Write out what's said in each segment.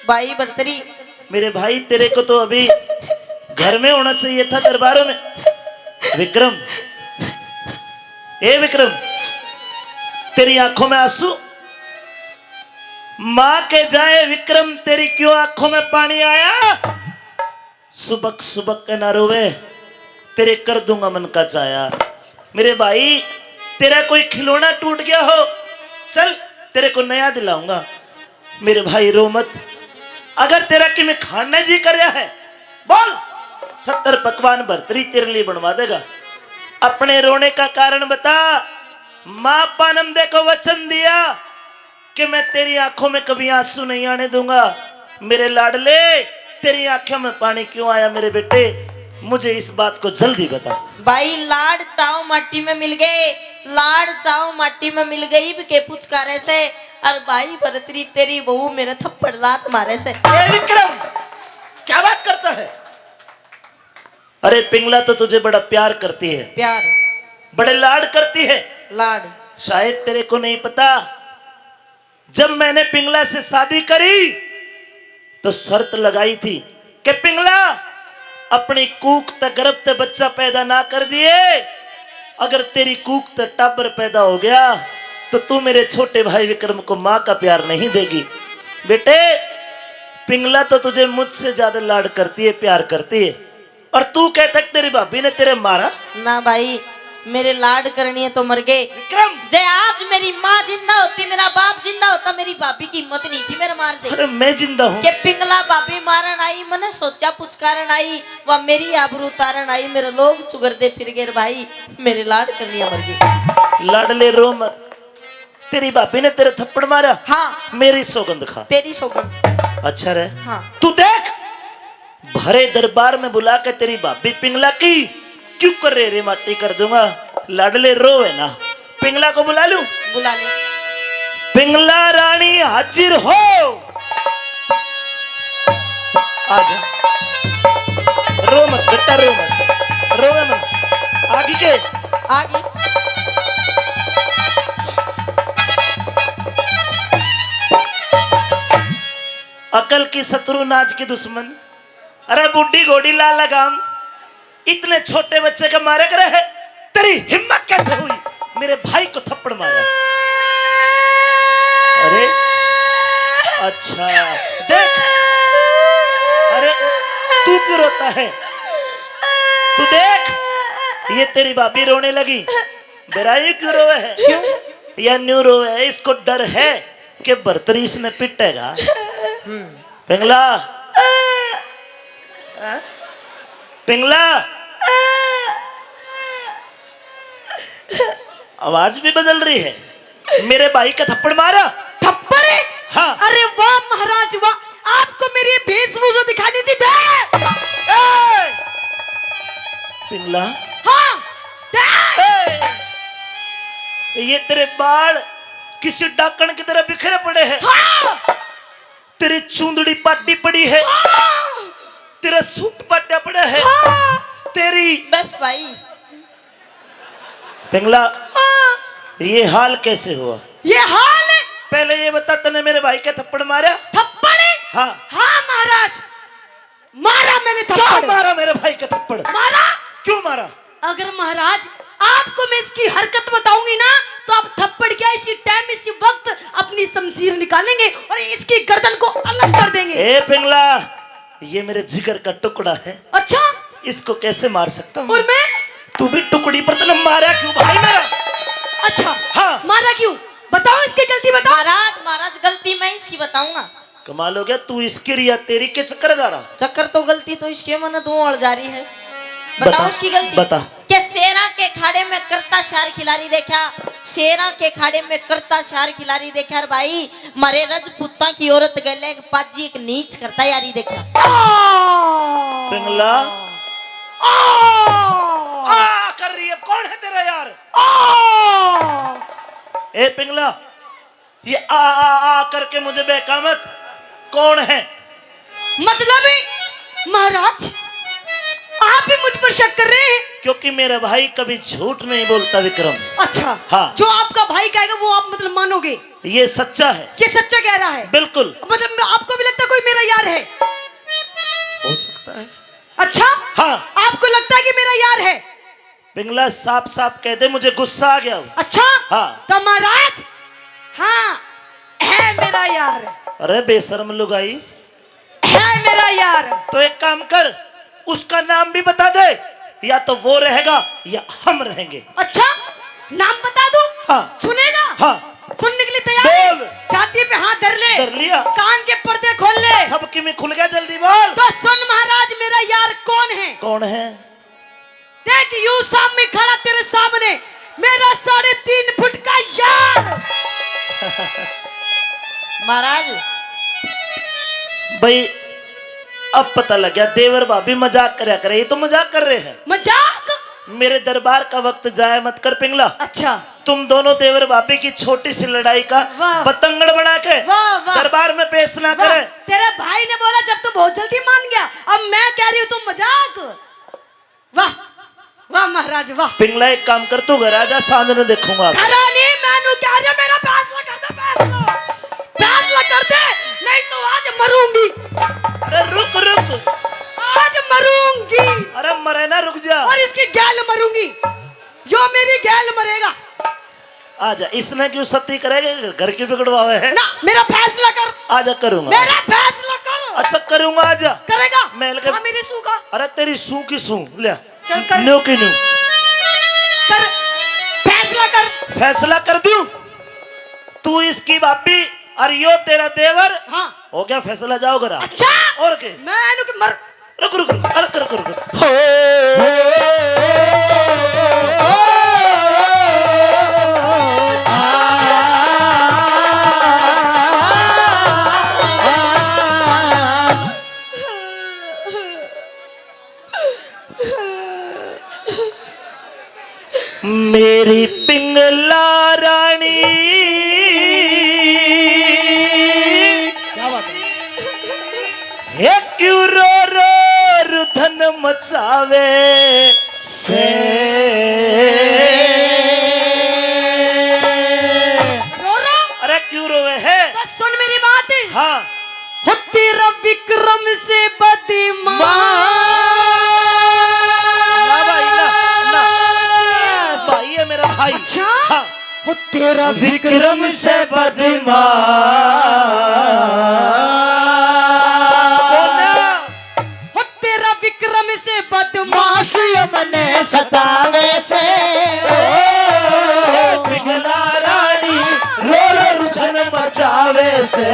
भाई भरतरी, मेरे भाई तेरे को तो अभी घर में होना चाहिए था, दरबारों में। विक्रम, ए विक्रम, तेरी आंखों में आंसू? मां के जाए विक्रम, तेरी क्यों आंखों में पानी आया? सुबक सुबक के ना रोवे, तेरे कर दूंगा मन का चाया। मेरे भाई, तेरा कोई खिलौना टूट गया हो, चल तेरे को नया दिलाऊंगा। मेरे भाई रो मत। अगर तेरा कि मैं खाने जी कर रहा है, बोल, 70 पकवान भरतरी तेरे लिए बनवा देगा। अपने रोने का कारण बता। मां पानमदे को वचन दिया कि मैं तेरी आंखों में कभी आंसू नहीं आने दूंगा। मेरे लाडले, तेरी आंखों में पानी क्यों आया मेरे बेटे? मुझे इस बात को जल्दी बता। भाई लाड ताऊ माटी में मिल गए, लाड ताऊ माटी में मिल गई के पुचकारे से। और भाई भरतरी, तेरी बहू मेरे थप्पड़ लात मारे से। ए विक्रम, क्या बात करता है? अरे पिंगला तो तुझे बड़ा प्यार करती है, प्यार, बड़े लाड करती है। लाड, शायद तेरे को नहीं पता, जब मैंने पिंगला से शादी करी तो शर्त लगाई थी कि पिंगला अपनी कूक तक गर्भ ते बच्चा पैदा ना कर दिए। अगर तेरी कूक तक टाबर पैदा हो गया तो तू मेरे छोटे भाई विक्रम को मां का प्यार नहीं देगी। बेटे, पिंगला तो तुझे मुझसे ज्यादा लाड करती है, प्यार करती है। और तू कहता है तेरी भाभी ने तेरे मारा? ना भाई, मेरे लाड करनी है तो मर गए। विक्रम, जे आज मेरी माँ जिंदा होती, मेरा बाप जिंदा होता, मेरी भाभी की हिम्मत नहीं थी मेरे मार दे। अरे मैं जिंदा हूँ। के पिंगला भाभी मारन आई, मैंने सोचा पुचकारन आई, वह मेरी आबरू उतारन आई। मेरे लोग चुगरदे फिर गए भाई, मेरे लाड करनी है मर गई। लाडले रो मत, तेरी भाभी ने तेरे थप्पड़ मारा? हाँ, मेरी सौगंध खा। तेरी सौगंध। अच्छा रे। हाँ, तू देख, भरे दरबार में बुला के तेरी भाभी पिंगला की क्यों कर रे माटी कर दूंगा। लाडले रो है ना, पिंगला को बुला लूं? बुला ले। पिंगला रानी हाजिर हो, आजा। रो मत बेटा, रो मत, रो मत। आगे के आगे अकल की शत्रु, नाज की दुश्मन। अरे बुढ़ी घोड़ी लाल लगाम, इतने छोटे बच्चे का मारे करे है? तेरी हिम्मत कैसे हुई मेरे भाई को थप्पड़ मारा? अरे अच्छा, देख, अरे तू क्यों रोता है? तू देख, ये तेरी भाभी रोने लगी। बेराई क्यों रोवे है? क्यों? या न्यू रोवे है? इसको डर है कि भरतरी इसने पिटेगा। पिंगला, पिंगला, आवाज भी बदल रही है। मेरे भाई का थप्पड़ मारा? थप्पड़? हाँ। अरे वाह महाराज वाह, आपको मेरी वेशभूषा दिखानी थी। पिंगला, हाँ, ये तेरे बाल किसी डाकण की तरह बिखरे पड़े हैं। हाँ, तेरी चूंदड़ी पाटी पड़ी है। हाँ, तेरा सूट पाटा पड़ा है। हाँ, तेरी बस भाई। पिंगला, हाँ, ये हाल कैसे हुआ? ये हाल है। पहले ये बता, तने मेरे भाई का थप्पड़ मारा? थप्पड़? हाँ। हाँ महाराज, मारा मैंने क्या थप्पड़। मारा मेरे भाई का थप्पड़? मारा। क्यों मारा? अगर महाराज आपको मैं इसकी हरकत बताऊंगी ना, तो आप थप्पड़ क्या इसी टाइम इसी वक्त अपनी शमशीर निकालेंगे और इसकी गर्दन को अलग कर देंगे। ए पिंगला, ये मेरे जिगर का टुकड़ा है। अच्छा, इसको कैसे मार सकता हूँ? और मैं? तू भी टुकड़ी पर, तूने मारा क्यों भाई मेरा? अच्छा, हाँ। मारा क्यों? बताओ, इसकी गलती बताओ। महाराज, महाराज गलती मैं इसकी बताऊंगा। कमाल हो गया, तू इसकी रिया तेरी के चक्कर जा रहा। चक्कर तो गलती तो इसके मन दो और जारी है। बताओ उसकी गलती। बता। क्या शेरा के खाड़े में करता शार खिलाड़ी देखा, शेरा के खाड़े में करता शार खिलाड़ी देखा। भाई मरे रजपूता की औरत गले पाजी एक नीच करता यारी देखा। पिंगला, कर रही है? कौन है तेरा यार? ए पिंगला, ये आ करके मुझे बहका मत। कौन है? मतलब महाराज, आप भी मुझ पर शक कर रहे हैं? क्योंकि मेरा भाई कभी झूठ नहीं बोलता विक्रम। अच्छा, हाँ। जो आपका भाई कहेगा वो आप मतलब मानोगे? ये सच्चा है। ये सच्चा कह रहा है? बिल्कुल। मतलब आपको भी लगता है कोई मेरा पिंगला साफ साफ कह दे, मुझे गुस्सा आ गया। अच्छा हाँ। तो महाराज, हाँ है मेरा यार, अरे बेशर्म लुगाई, है मेरा यार। तो एक काम कर, उसका नाम भी बता दे, या तो वो रहेगा या हम रहेंगे। अच्छा नाम बता दूं? हाँ। सुनेगा? हाँ। सुनने के लिए तैयार है? बोल। छाती पे हाथ धर ले, धर लिया। कान के पर्दे खोल ले। सबकी में खुल गया, जल्दी बोल। तो सुन महाराज, मेरा यार कौन है? कौन है? देख यूं सामने खड़ा तेरे सामने, मेरा 3.5 फुट का यार। महाराज भाई अब पता लग गया, देवर भाभी मजाक करया करे, ये तो मजाक कर रहे हैं। मजाक? मेरे दरबार का वक्त जाया मत कर पिंगला। अच्छा तुम दोनों देवर भाभी की छोटी सी लड़ाई का वाह। पतंगड़ बना के वाह, वाह। दरबार में पेश ना वाह, करे। तेरे भाई ने बोला जब तो बहुत जल्दी मान गया, अब मैं कह रही हूँ तुम मजाक। वाह वाह महाराज वाह। पिंगला एक काम कर, तू घर आजा, सांझ में देखूंगा। खरा नहीं, मैंने कह रही हूँ मेरा फैसला कर दे, फैसला कर दे, नहीं तो आज मरूंगी। अरे रुक रुक, आज मरूंगी। अरे मरे ना, रुक जा। और इसकी गैल मरूंगी, यो मेरी गैल मरेगा। आजा, इसने क्यों सती करेगा, घर क्यों बिगड़वावे है? ना मेरा फैसला कर। आजा करूंगा। मेरा फैसला कर। अच्छा करूंगा, आजा। करेगा? महल के हाँ मेरी सू का। अरे तेरी सू की सू ले, चल कर। न्यू की न्यू। कर फैसला कर। फैसला कर दूं, तू इसकी भाभी और यो तेरा देवर। हाँ हो गया फैसला, जाओ घर। अच्छा और के मैं मर। रुक रुक रुक, अरे रुक रुक रुक। मेरी पिंगला रानी, क्या बात है? हे क्यों रो रो रुधन मचावे से। रो रो। अरे क्यों रोवे है? तो सुन मेरी बात। हाँ। हो तेरा विक्रम से बदमाश। ना भाई ना, ना भाई है मेरा भाई। अच्छा? हाँ। हो तेरा विक्रम से बदमाश। कौन है? हो तेरा विक्रम से बदमाश। मने सतावे से पिंगला रानी रो रो रुधन मचावे से।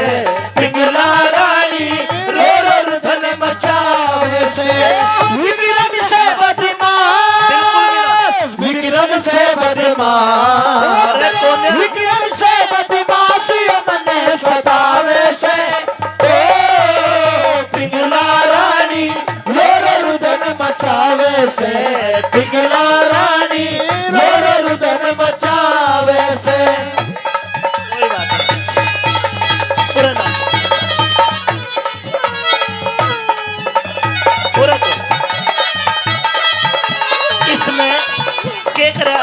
पिंगला रानी रो रो रुधन मचावे से। विक्रम से बदमाश, विक्रम से बदमाश, अरे कौन है? विक्रम से बदमाश मने सतावे से। ओ पिंगला रानी रो रो रुदन मचावे से, पिंगला रानी रो रो रुदन मचावे से। कोई बात नहीं, पूरा ना पूरा तो इसमें क्या करा?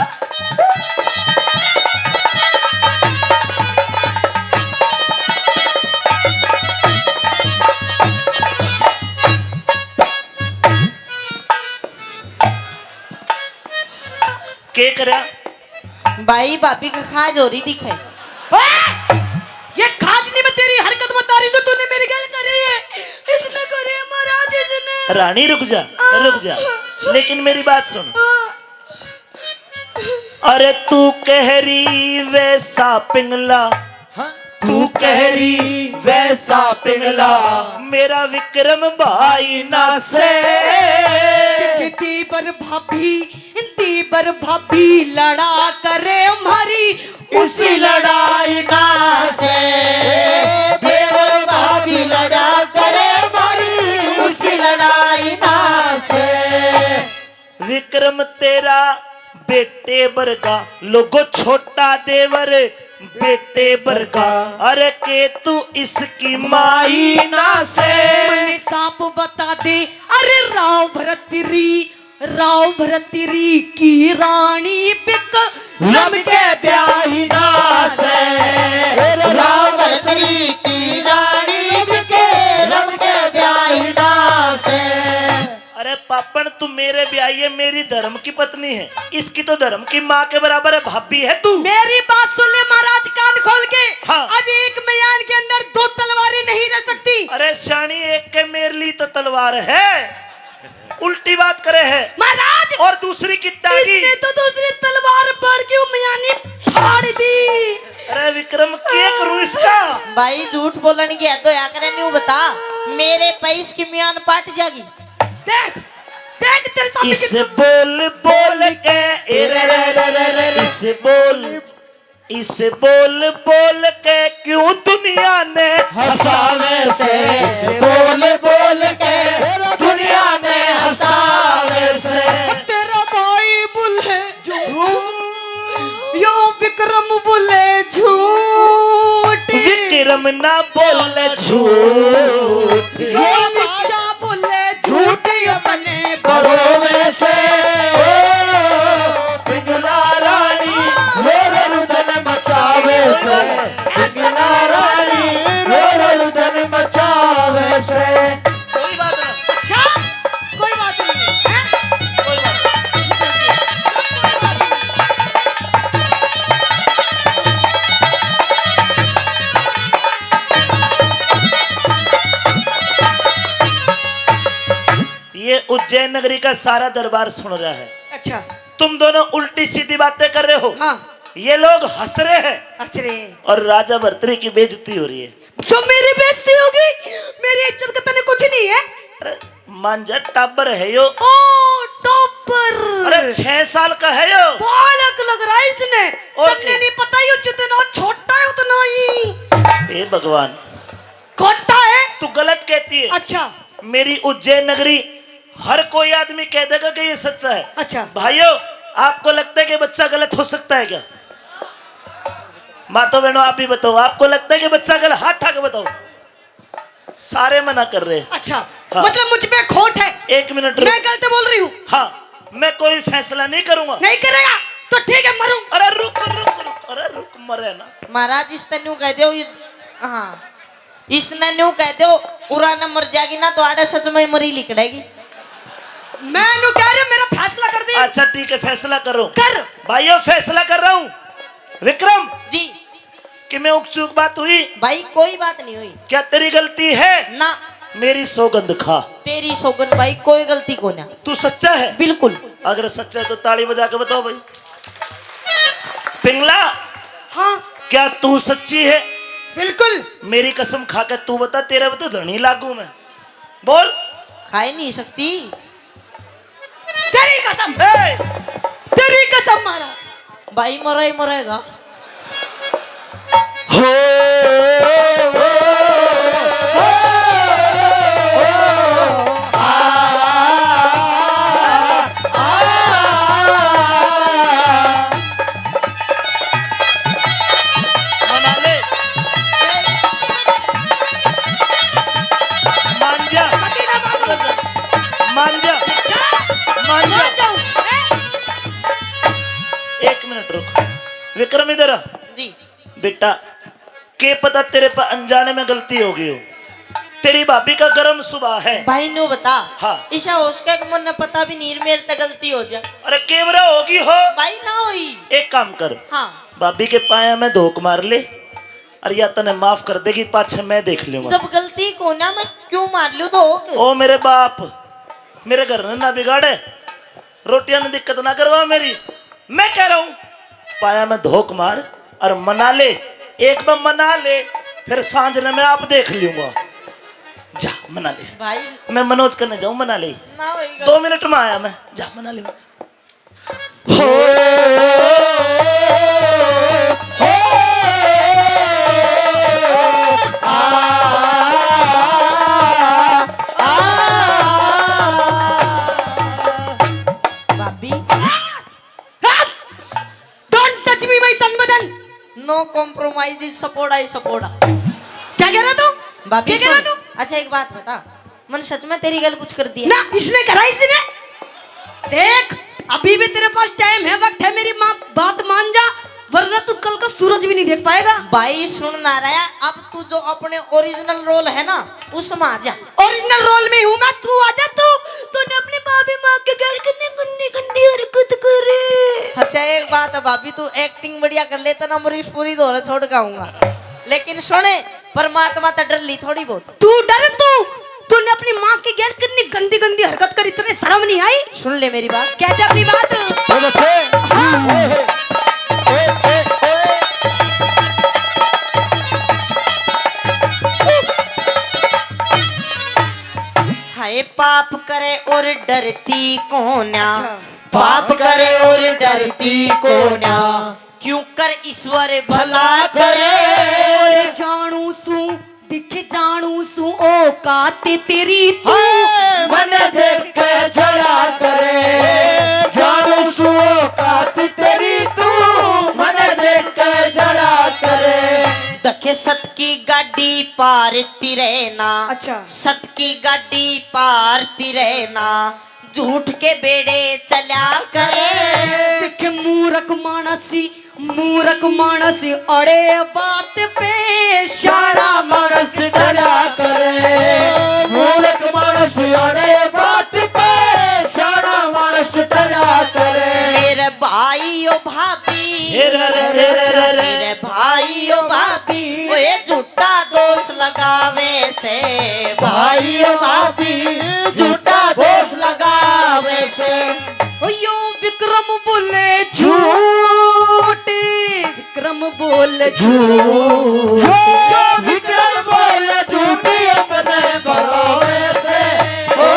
क्या करा? भाई भाभी का खाज हो रही दिखे। ये खाजनी में तेरी हरकत बता रही जो तूने मेरी गल करी है। इसने करी है महाराज, इसने। रानी रुक जा, लेकिन मेरी बात सुन। अरे तू कह रही वैसा पिंगला, तू कह रही वैसा पिंगला, मेरा विक्रम भाई ना से। दीबर भाभी लड़ा करे हमारी उसी लड़ाई ना से देवर भाभी लड़ा करे मारी, उसी लड़ाई ना से। विक्रम तेरा बेटे बरगा, लोगो छोटा देवर बेटे बरगा। अरे के तू इसकी माई ना से। मैंने सांप बता दे। अरे राव भरतरी की रानी रम के ब्याही ना से, राम भरतरी की रानी के रम के ब्याही ना से। अरे पापन तू मेरे ब्याही है, मेरी धर्म की पत्नी है, इसकी तो धर्म की माँ के बराबर है, भाभी है तू। मेरी बात सुन ले महाराज कान खोल के। हाँ। अब एक म्यान के अंदर दो तलवारें नहीं रह सकती। अरे शानी, एक के मेरे लिए तो तलवार है, उल्टी बात करे है महाराज। और दूसरी की तागी। इसने तो दूसरी तलवार पड़ के म्यानी फाड़ दी। अरे विक्रम, क्या करूं इसका? भाई झूठ बोलने की है तो या करे न्यू बता, मेरे पैस की मियान पाट जागी। देख देख तेरे सामने इसे बोल बोल के इसे बोल बोल के क्यों दुनिया ने हंसावे से बोल बोल के दुनिया ने हंसावे से। तेरा भाई बोले यो विक्रम बोले झूठ। विक्रम ना बोले झूठ, यो बच्चा बोले झूठ अपने बड़ों में से पिघला रानी मेरे रुदन मचावे से। पिघला रानी मेरे रुदन मचावे से। कोई बात ना, अच्छा कोई बात नहीं है? कोई बात ना। ये उज्जैन नगरी का सारा दरबार सुन रहा है, अच्छा तुम दोनों उल्टी सीधी बातें कर रहे हो। हाँ ये लोग हंस रहे हैं असरे और राजा भर्तरी की बेइज्जती हो रही है। जो मेरी बेइज्जती होगी, मेरी इज्जत का तने कुछ नहीं है। अरे मांझा टाबर है यो, ओ टॉपर। अरे 6 साल का है यो। बालक लग रहा है इसने। और तन्ने क्या? नहीं पता यो जितना छोटा है उतना ही हे भगवान, खोटा है। तू गलत कहती है। अच्छा मेरी उज्जैन नगरी हर कोई आदमी कह देगा कि ये सच्चा है। अच्छा भाइयों, आपको लगता है कि बच्चा गलत हो सकता है क्या? मातो बहनों, आप ही बताओ, आपको लगता है कि बच्चा गलत? हाथ उठा के बताओ। सारे मना कर रहे हैं। अच्छा हाँ। मतलब मुझ पे खोट है। 1 मिनट रुक। मैं गलत बोल रही हूँ। हाँ, मैं कोई फैसला नहीं करूंगा। नहीं करेगा तो ठीक है मरूं। अरे रुक रुक रुक, अरे रुक, मरे ना। महाराज इसने न्यू कह दो, हाँ इसने न्यू कह दो उराना मर जाएगी ना तो आड़े सच में मरी लिखड़ेगी। मैं नु कह रही हूं, मेरा फैसला कर दे। अच्छा ठीक है, फैसला करो। कर भाइयों, फैसला कर रहा हूँ। विक्रम, जी कि मैं उकचूक बात हुई? भाई कोई बात नहीं हुई क्या तेरी गलती है? ना, मेरी सौगंध खा, तेरी सौगन भाई कोई गलती को ना। तू सच्चा है? बिल्कुल। अगर सच्चा है तो ताली बजा के बताओ भाई। पिंगला, हाँ क्या तू सच्ची है? बिल्कुल। मेरी कसम खा के तू बता, तेरे पे तो धनी लागू मैं। बोल। खा ही नहीं सकती। तेरी कसम, ए! तेरी कसम महाराज। भाई मरा ही मरेगा। हो मना ले, मान जा, कति ना मानो। मान जा, जा, मान जा। मान जाऊं, हैं? 1 मिनट रुक। विक्रम इधर आ। जी बेटा, के पता तेरे पर अनजाने में गलती हो गई हो। तेरी भाभी का गर्म सुबह है। भाई नु बता। हाँ। ईशा उसका मन पता भी नहीं, मेरे तक गलती हो जा। अरे केवरा होगी हो। भाई ना हुई। एक काम कर, हाँ भाभी के पाया में धोख मार ले, और या तने माफ कर देगी, पाछे मैं देख लूंगा। जब गलती को ना मैं क्यों मार लूं तो हो क्यों? ओ मेरे बाप, मेरे घर ने ना बिगाड़े, रोटियां ने दिक्कत ना करवा मेरी। मैं कह रहा हूं, पाया में धोख मार और मना ले। एक बार मना ले, फिर सांझ ने मैं आप देख लूंगा। जा मना ले। भाई मैं मनोज करने जाऊं, मना ले। ना होएगा। 2 मिनट में आया मैं, जा मना ले। भाभी Don't touch me, my तन बदन। नो कॉम्प्रोमाइज, सपोर्टा ही सपोर्टा। क्या कह रहा तू? भाभी क्या कह रहा सुन, तू? अच्छा एक बात बता, मैंने सच में तेरी गल कुछ कर दिया? ना इसने करा, इसने। देख अभी भी तेरे पास टाइम है, वक्त है, मेरी माँ बात मान जा, वरना तू कल का सूरज भी नहीं देख पाएगा। भाई सुन ना रहा, अब तू जो अपने ओरिजिनल रोल है ना उसमें आ जा। ओरिजिनल रोल में हूँ मैं, तू आजा। तूने अपनी माँ भाभी माँ के गैल कितनी गंदी गंदी हरकत करे। अच्छा एक बात है भाभी, तू एक्टिंग बढ़िया कर लेता ना, मुझे पूरी दौड़ छोड़ गाऊंगा। लेकिन सुने, परमात्मा तो डर ली थोड़ी बहुत। तू डर, तूने अपनी माँ की गैल कितनी गंदी गंदी हरकत करी, तेरे शर्म नहीं आई? सुन ले मेरी बात। कहते अपनी बात। बहुत अच्छे। हाय पाप करे और डरती कोन्या, अच्छा। पाप करे और डरती कोन्या, क्यों कर ईश्वर भला करे। जानू सू दिख जानू सू ओ काते तेरी तू। मन देख के जड़ा करे, जानू सुओ कात तेरी तू, मन देख के जड़ा करे। दखे सत की गाड़ी पारती रहना, अच्छा। सत की गाड़ी पारती रहना, झूठ के बेड़े चला करे। देखे मूरख मानसी अड़े बात पे शारा मानस डरा करे, मूर्ख मानस अड़े बात पे, शारा मानस डरा करे। मेरे भाई ओ भाभी, मेरे भाई ओ भाभी, वो ये झूठा दोष लगावे से, भाई ओ भाभी झूठा दोष लगावे से। यो विक्रम बोले झूठ, विक्रम बोले झूठ। विक्रम बोल झूठी अपने परावे से, ओ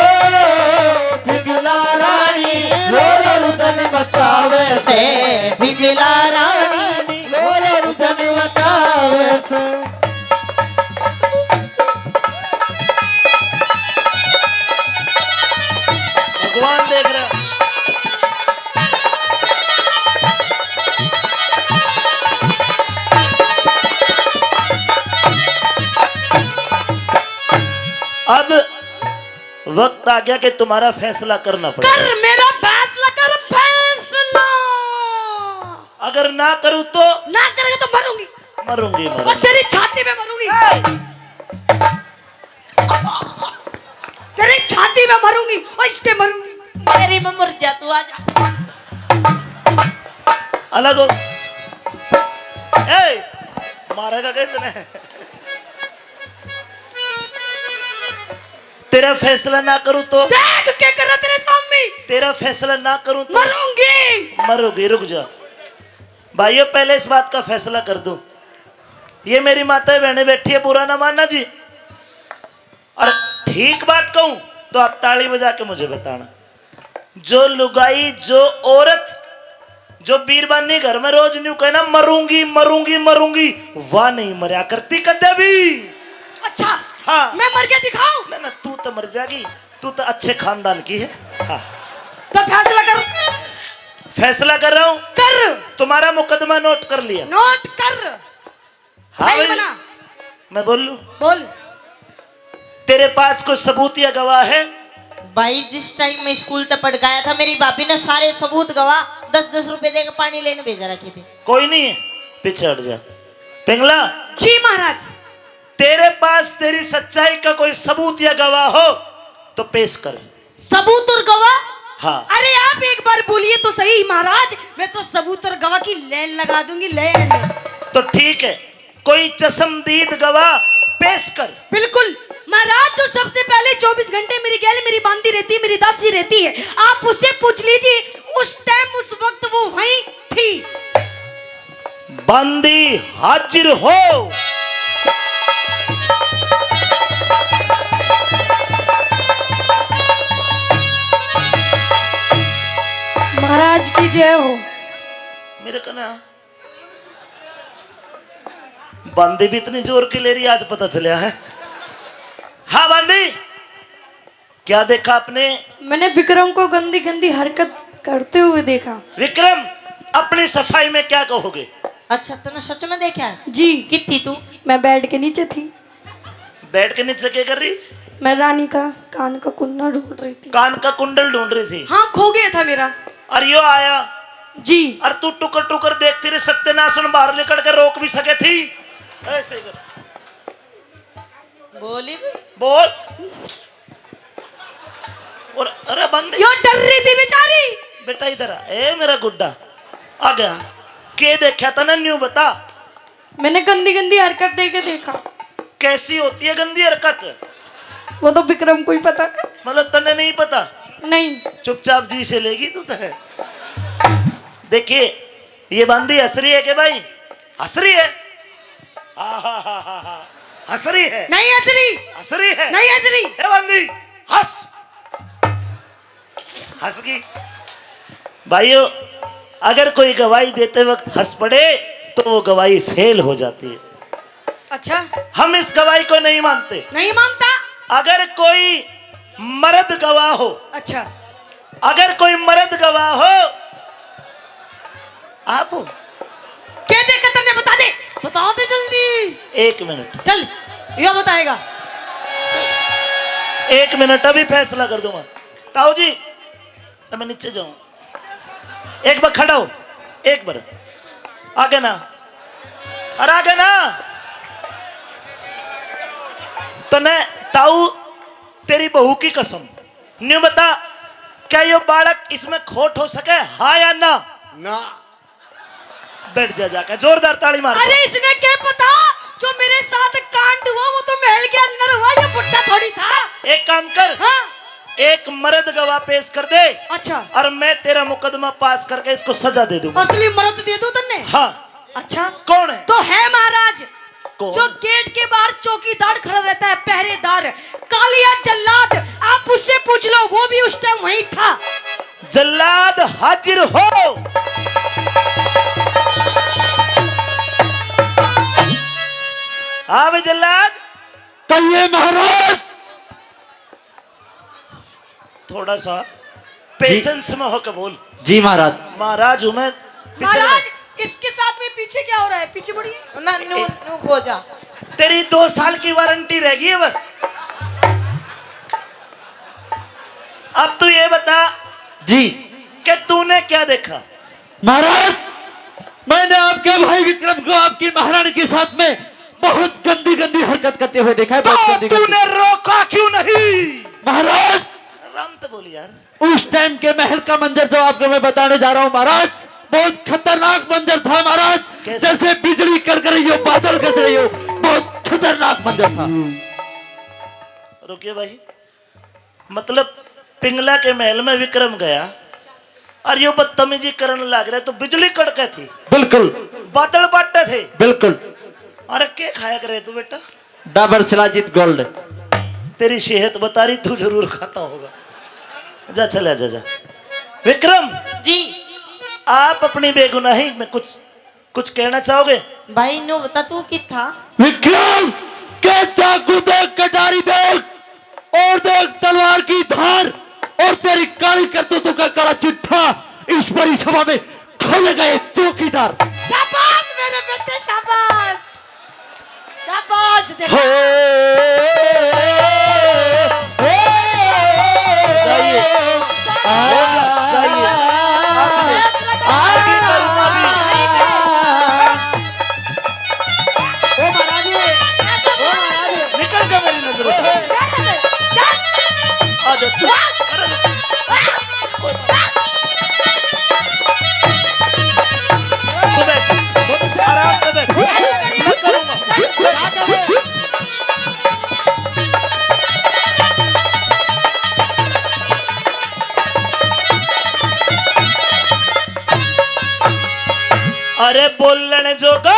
पिघला रानी रोल रुदन मचावे से, पिघला रानी रोल रुदन मचावे से। भगवान देख रहा। अब वक्त आ गया कि तुम्हारा फैसला करना पड़ेगा। कर मेरा फैसला, कर फैसला। अगर ना करूं तो ना करेगा तो मरूंगी, मरूंगी और मरूंगी। तेरी छाती में मरूंगी, तेरी छाती में मरूंगी और इसके मरूंगी। मेरी में मर जा तू, आजा। अलग हो। ए, मारेगा कैसे ने? तेरा फैसला ना करूं तो देख क्या कर रहा तेरे सामने, तेरा फैसला ना करूं तो मरूंगी। मरोगी। रुक जा भाइयों, पहले इस बात का फैसला कर दो। ये मेरी माता बहनें बैठी है, बुरा ना मानना जी। और ठीक बात कहूं तो आप ताली बजा के मुझे बताना। जो लुगाई, जो औरत, जो बीरबानी घर में रोज न्यू कहना मरूंगी मरूंगी मरूंगी, वाह नहीं मरिया करती कदे भी। अच्छा हाँ। मैं मर के दिखाऊं? ना ना, तू तो मर जाएगी, तू तो अच्छे खानदान की है। हाँ, तो फैसला कर। फैसला कर रहा हूं। कर, तुम्हारा मुकदमा नोट कर लिया। नोट कर। हाँ सही भाई, बना। मैं बोल लूं? बोल। तेरे पास कोई सबूत या गवाह है? भाई जिस टाइम मैं स्कूल तक पढ़ गया था, मेरी भाभी ने सारे सबूत गवाह 10-10 रुपए देकर पानी लेने भेजा रखे थे। कोई नहीं है, पीछे हट जा। पिंगला, जी महाराज। तेरे पास तेरी सच्चाई का कोई सबूत या गवाह हो तो पेश कर। सबूत और गवाह? हाँ। अरे आप एक बार बोलिए तो सही महाराज, मैं तो सबूत और गवाह की लाइन लगा दूंगी, लाइन। तो ठीक है, कोई चश्मदीद गवाह पेश कर। बिल्कुल महाराज, जो सबसे पहले 24 घंटे मेरी गैल मेरी बांधी रहती है, मेरी दासी रहती है, आप उससे पूछ लीजिए उस टाइम उस वक्त वो वहीं थी। बंदी हाजिर हो। महाराज की जय हो। मेरे कना बंदी भी इतनी जोर की ले रही, आज पता चला है। हाँ बंदी, क्या देखा आपने? मैंने विक्रम को गंदी गंदी हरकत करते हुए देखा। विक्रम, अपनी सफाई में क्या कहोगे? अच्छा, तूने सच में देखा है? जी। कितनी तू? मैं बेड के नीचे थी। बेड के नीचे क्या कर रही? मैं रानी का कान का कुंडल ढूंढ रही थी। कान का कुंडल ढूंढ रही थी। हाँ, खो गया था मेरा। और यो आया जी। और तू टुकर टुकर देखती रही, सत्यनाशन बाहर निकल कर रोक भी सके थी। ऐसे कर, बोली भी। बोल। और अरे बंदी, यो बेटा इधर आ। ए मेरा गुड्डा आ गया। के देखा था ना न्यू बता। मैंने गंदी गंदी हरकत देके देखा। कैसी होती है गंदी हरकत? वो तो विक्रम को ही पता है। मतलब तने नहीं पता? नहीं। चुपचाप जी से लेगी तू तो है। देखिए ये बंदी हंस रही है कि भाई? हंस रही है। हंस रही है। नहीं हंस रही। हंस रही है। नहीं हंस रही। ए बंदी हंस। हंस गई। भाइयों अगर कोई गवाही देते वक्त हंस पड़े तो वो गवाही फेल हो जाती है। अच्छा हम इस गवाही को नहीं मानते। नहीं मानता। अगर कोई मर्द गवाह हो, अच्छा अगर कोई मर्द गवाह हो, आप हो। क्या देखा तुमने? बता दे, बता दे जल्दी। 1 मिनट। चल ये बताएगा। 1 मिनट अभी फैसला कर दूंगा। ताऊ जी तो मैं नीचे जाऊं। एक बार खड़ा हो। एक बार आगे ना। और आगे ना तो न ताऊ तेरी बहू की कसम न्यू बता, क्या ये बालक इसमें खोट हो सके? हाँ या ना? ना। बैठ जा जाकर जोरदार ताली मार। अरे इसने क्या पता जो मेरे साथ कांड हुआ वो तो महल के अंदर हुआ, ये बुड्ढा थोड़ी था। एक काम कर, हाँ? एक मर्द गवाह पेश कर दे अच्छा और मैं तेरा मुकदमा पास करके इसको सजा दे दूंगा। असली मर्द दे दो तुमने? हाँ। अच्छा कौन है? तो है महाराज कौन? जो गेट के बाहर चौकीदार खड़ा रहता है, पहरेदार, कालिया जल्लाद। आप उससे पूछ लो, वो भी उस टाइम वहीं था। जल्लाद हाजिर हो। हाँ भाई जल्लाद। कहिए महाराज। थोड़ा सा पेशेंस में होकर बोल। जी महाराज। महाराज हूं मैं। पीछे महाराज इसके साथ में पीछे क्या हो रहा है? पीछे मुड़िए। ना नू नू हो जा। तेरी 2 साल की वारंटी रह गई है बस। अब तू ये बता जी कि तूने क्या देखा? महाराज, मैंने आपके भाई विक्रम को आपकी महारानी के साथ में बहुत गंदी गंदी हरकत करते हुए देखा है। बहुत तो गंदी तूने रोका क्यों नहीं? महाराज, राम तो बोली यार। उस टाइम के महल का मंजर जो आपको मैं बताने जा रहा हूँ महाराज, बहुत खतरनाक मंजर था महाराज। कैसे? जैसे बिजली कड़क रही हो, बादल गरज रही हो, बहुत खतरनाक मंजर था। रुकिए भाई, मतलब पिंगला के महल में विक्रम गया और यो बदतमीजी करने लग रहे तो बिजली कड़के थी, बिल्कुल बादल बांटे थे। बिल्कुल। अरे क्या खाया करे तू बेटा? डाबर शिलाजीत गोल्ड। तेरी सेहत बता रही, तू जरूर खाता होगा। जा चला जा जा। विक्रम जी आप अपनी बेगुनाही में कुछ कहना चाहोगे? भाई नू बता तू कि था। विक्रम के चाकू देख, कटारी देख और देख तलवार की धार और तेरी काली करतूतों का काला चिट्ठा इस बड़ी सभा में खोले गए चौकीदार। शाबाश मेरे बेटे, शाबाश शाबाश। देखो जाइए जाइए। फैसला करो। आगे करूंगा भी। निकल जा मेरी नजरों से। आ जा तू। अरे तू बैठ, आराम से बैठ। मैं करूंगा। अरे बोलने जोगा,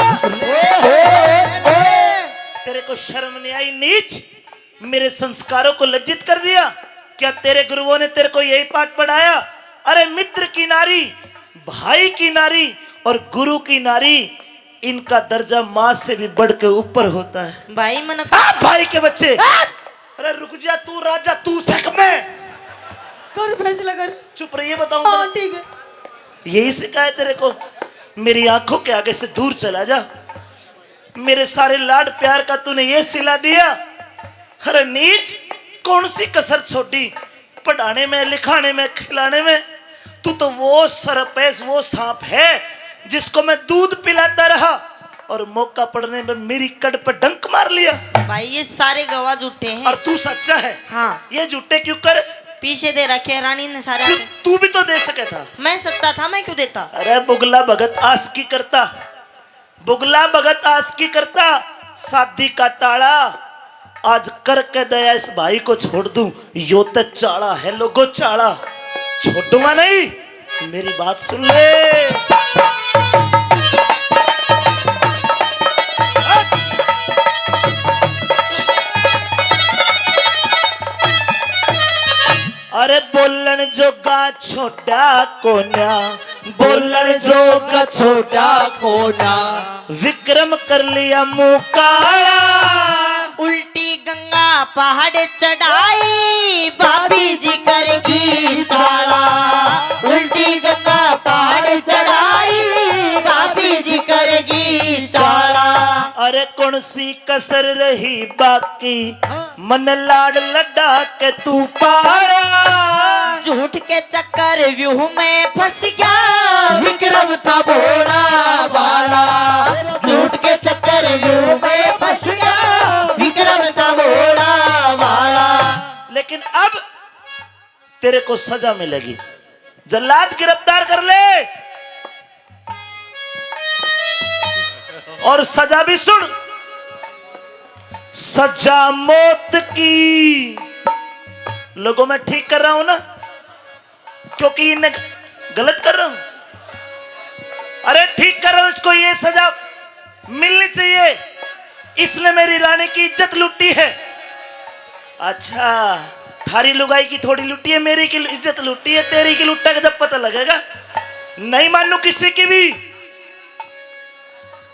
तेरे को शर्म नहीं आई? नीच, मेरे संस्कारों को लज्जित कर दिया। क्या तेरे गुरुओं ने तेरे को यही पाठ पढ़ाया? अरे मित्र की नारी, भाई की नारी और गुरु की नारी, इनका दर्जा माँ से भी बढ़ के ऊपर होता है। भाई मन भाई के बच्चे। अरे रुक जा, तू राजा तू शक में। कर फैसला कर। चुप रहिए, बताऊंगा। हाँ ठीक है। यही सिखाया तेरे को? मेरी आंखों के आगे से दूर चला जा। मेरे सारे लाड प्यार का तूने ये सिला दिया। अरे नीच, कौन सी कसर छोड़ी पढ़ाने में, लिखाने में, खिलाने में? तू तो वो सरपैस, वो सांप है जिसको मैं दूध पिलाता रहा और मौका पड़ने में मेरी कड़ पर डंक मार लिया। भाई ये सारे गवाह झूठे हैं। और तू सच्चा है। हाँ ये झूठे क्यों कर? पीछे दे रखे हैं रानी ने सारे क्यों, आते। तू भी तो दे सके था। मैं सच्चा था, मैं क्यों देता? अरे बुगला भगत आस की करता, बुगला भगत आस की करता, शादी का टाड़ा आज करके दया इस भाई को छोड़ दूं, यो तो चाड़ा है लोगो चाड़ा, छोड़ूंगा नहीं, मेरी बात सुन ले। अरे बोलन जोगा छोटा कोन्या, बोलन जोगा छोटा कोना विक्रम कर लिया मुंह काला, उल्टी गंगा पहाड़ चढ़ाई भाभी जी करेगी ताला। उल्टी गंगा पहाड़ चढ़ाई भाभी जी करेगी ताला। अरे कौन सी कसर रही बाकी, मन लाड लड्डा के तू पारा, झूठ के चक्कर व्यूह में फंस गया विक्रम था भोला भाला। झूठ के चक्कर व्यूह में फंस गया विक्रम था भोला भाला। लेकिन अब तेरे को सजा मिलेगी, जल्लाद गिरफ्तार कर ले और सजा भी सुन, सजा मौत की। लोगों मैं ठीक कर रहा हूं ना, क्योंकि इन्हें गलत कर रहा हूं? अरे ठीक कर रहा हूं, इसको ये सजा मिलनी चाहिए, इसने मेरी रानी की इज्जत लूटी है। अच्छा, थारी लुगाई की थोड़ी लूटी है, मेरी की इज्जत लूटी है, तेरी की लुट्टा का जब पता लगेगा, नहीं मानू किसी की भी।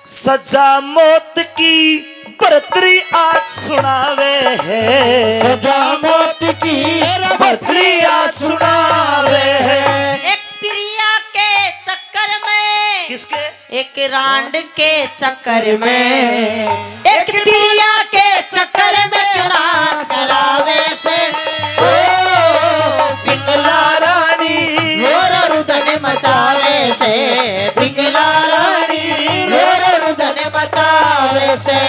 सजा मौत की बरतरी आज सुनावे है, सजा मौत की बरतरी आज सुनावे है। एक त्रिया के चक्कर में, किसके? एक रांड के चक्कर में, एक त्रिया के चक्कर में चुनास करावे से ओ पिंगला रानी मोर रुदन मचावे से, पिंगला रानी मोर रुदन मचावे से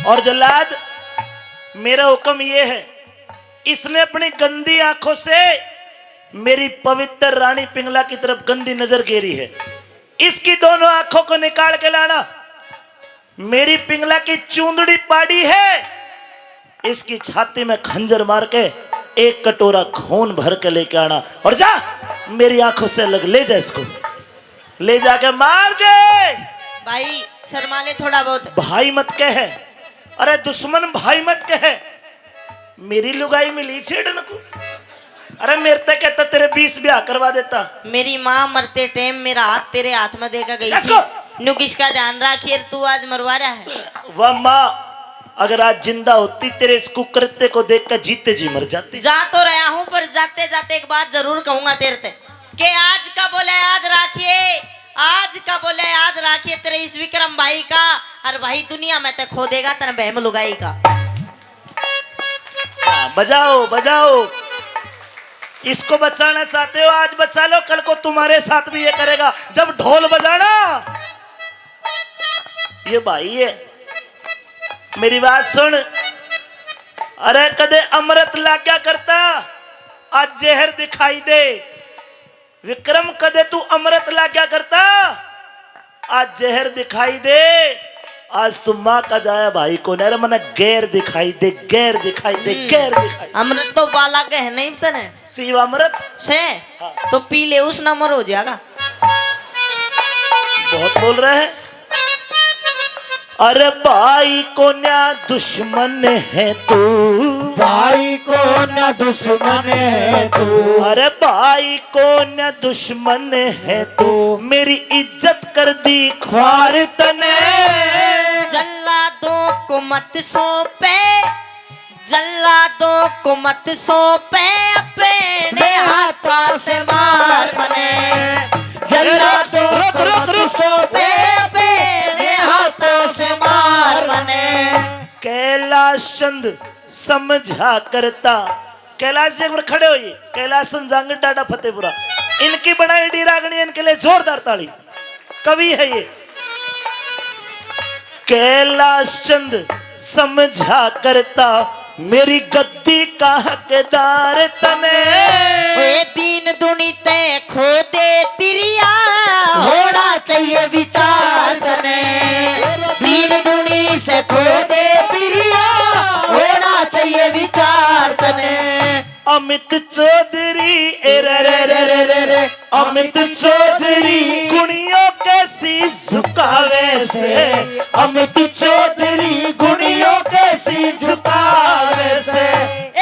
और जल्लाद, मेरा हुक्म यह है, इसने अपनी गंदी आंखों से मेरी पवित्र रानी पिंगला की तरफ गंदी नजर गेरी है, इसकी दोनों आंखों को निकाल के लाना। मेरी पिंगला की चूंदड़ी पाड़ी है, इसकी छाती में खंजर मार के एक कटोरा खून भर के लेके आना, और जा मेरी आंखों से अलग ले जा, इसको ले जाके मार दे। भाई शर्मा ले थोड़ा बहुत। भाई मत कहे, अरे दुश्मन भाई मत कहे, मेरी लुगाई मिली छेड़न को। अरे मेरे तक कहता तेरे 20 ब्याह करवा देता। मेरी माँ मरते टाइम मेरा हाथ तेरे हाथ में देकर गई Let's थी। go! नु किसका ध्यान रखिए, तू आज मरवा रहा है। वह माँ अगर आज जिंदा होती तेरे इस कुकृत्य को देखकर जीते जी मर जाती। जा तो रहा हूँ, पर जाते जाते एक बात जरूर कहूंगा तेरे से कि आज का बोले याद रखिए, आज का बोले याद रखिए तेरे इस विक्रम भाई का, और भाई दुनिया में तो खो देगा तेरे बहम लुगाई का। बजाओ बजाओ, इसको बचाना चाहते हो आज बचा लो, कल को तुम्हारे साथ भी ये करेगा। जब ढोल बजाना, ये भाई है, मेरी बात सुन। अरे कदे अमृत ला क्या करता, आज जहर दिखाई दे। विक्रम कदे तू अमृत ला क्या करता, आज जहर दिखाई दे। आज तुम माँ का जाया भाई को नहीं, मना गैर दिखाई दे, गैर दिखाई दे, गैर दिखाई। अमृत तो बाला के है नहीं तने शिव अमृत से तो पी ले, उस नंबर हो जाएगा। बहुत बोल रहे हैं। अरे भाई को ना दुश्मन है तू, भाई को न दुश्मन है तू, अरे भाई को न दुश्मन है तू, मेरी इज्जत कर दी ख्वार तने। जल्लादों को मत सौंपे, जल्लादों को मत सौंपे, अपने हाथों से मार बने। जल्लाद कैलाश चंद समझा करता। कैलाश जी एक बार खड़े होइए। कैलाश जांग टाटा फतेहपुरा, इनकी बनाई डी रागनी, इनके लिए जोरदार ताली। कवि है ये कैलाश चंद समझा करता, मेरी गद्दी का हकदार तने। वे दीन दुनी ते खो दे तिरिया, होना चाहिए विचार तने। दीन दुनी से खो दे तिरिया, होना चाहिए विचार तने। अमित चौधरी रे अमित चौधरी गुणियों के शीश झुकावे से। अमित चौधरी गुणियों के शीश झुकावे से।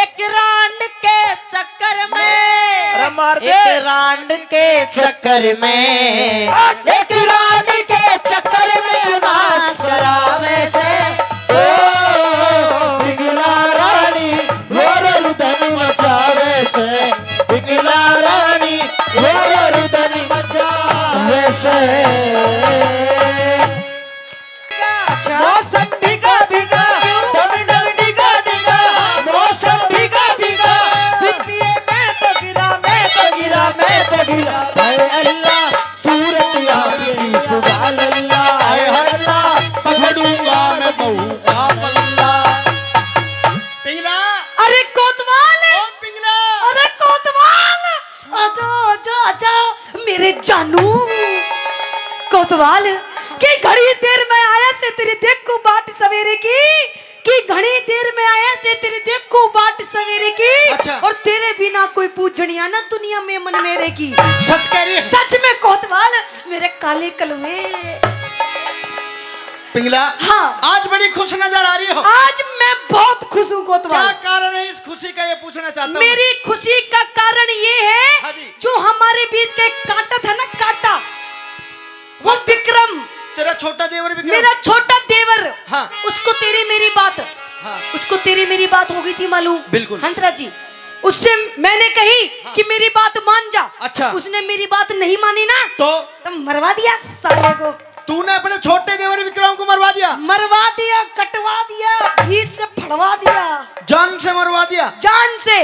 एक रांड के चक्कर में, मार दे। एक रांड के चक्कर में, एक रांड के चक्कर में नाश करावे से। पिघला रानी घोर रुदन मचावे से, पिघला रानी घोर रुदन मचावे से। अच्छा मौसम भीगा भीगा, डम डम डिगा डिगा, मौसम भीगा भीगा, पिपिए में तो गिरा, मैं तो गिरा, मैं तो गिरा। हाय अल्लाह सूरत याद सुभान अल्लाह, हाय अल्लाह पकड़ूंगा मैं बहू का पल्ला। पिघला, अरे कोतवाल, ओ पिघला, अरे कोतवाल, आजा आजा आजा मेरे जानू। कोतवाल की घड़ी देर में आया से तेरी देख को बाट सवेरे की घड़ी देर में आया से तेरी देख को बाट सवेरे की। अच्छा। और तेरे बिना कोई पूजनिया ना दुनिया में मन मेरे की। सच कह रही है सच में कोतवाल मेरे काले कलवे। पिघला। हाँ। आज बड़ी खुश नजर आ रही हो। आज मैं बहुत खुश हूँ क्या कोतवाल। कारण है इस खुशी का, ये पूछना चाहता हूँ। मेरी खुशी का कारण ये हाँ है जी। जो हमारे बीच का एक कांटा था ना, कांटा, वो विक्रम, तेरा छोटा देवर भी मेरा छोटा देवर। हाँ। उसको तेरी मेरी बात, हाँ। उसको तेरी मेरी बात हो गई थी मालूम। बिल्कुल। हंसराज जी, उससे मैंने कही कि मेरी बात मान जा। अच्छा। उसने मेरी बात नहीं मानी ना, तो मरवा दिया साले को। तूने अपने छोटे देवर विक्रम को मरवा दिया, मरवा दिया, कटवा दिया, बीच से फड़वा दिया, जान से मरवा दिया। जान से।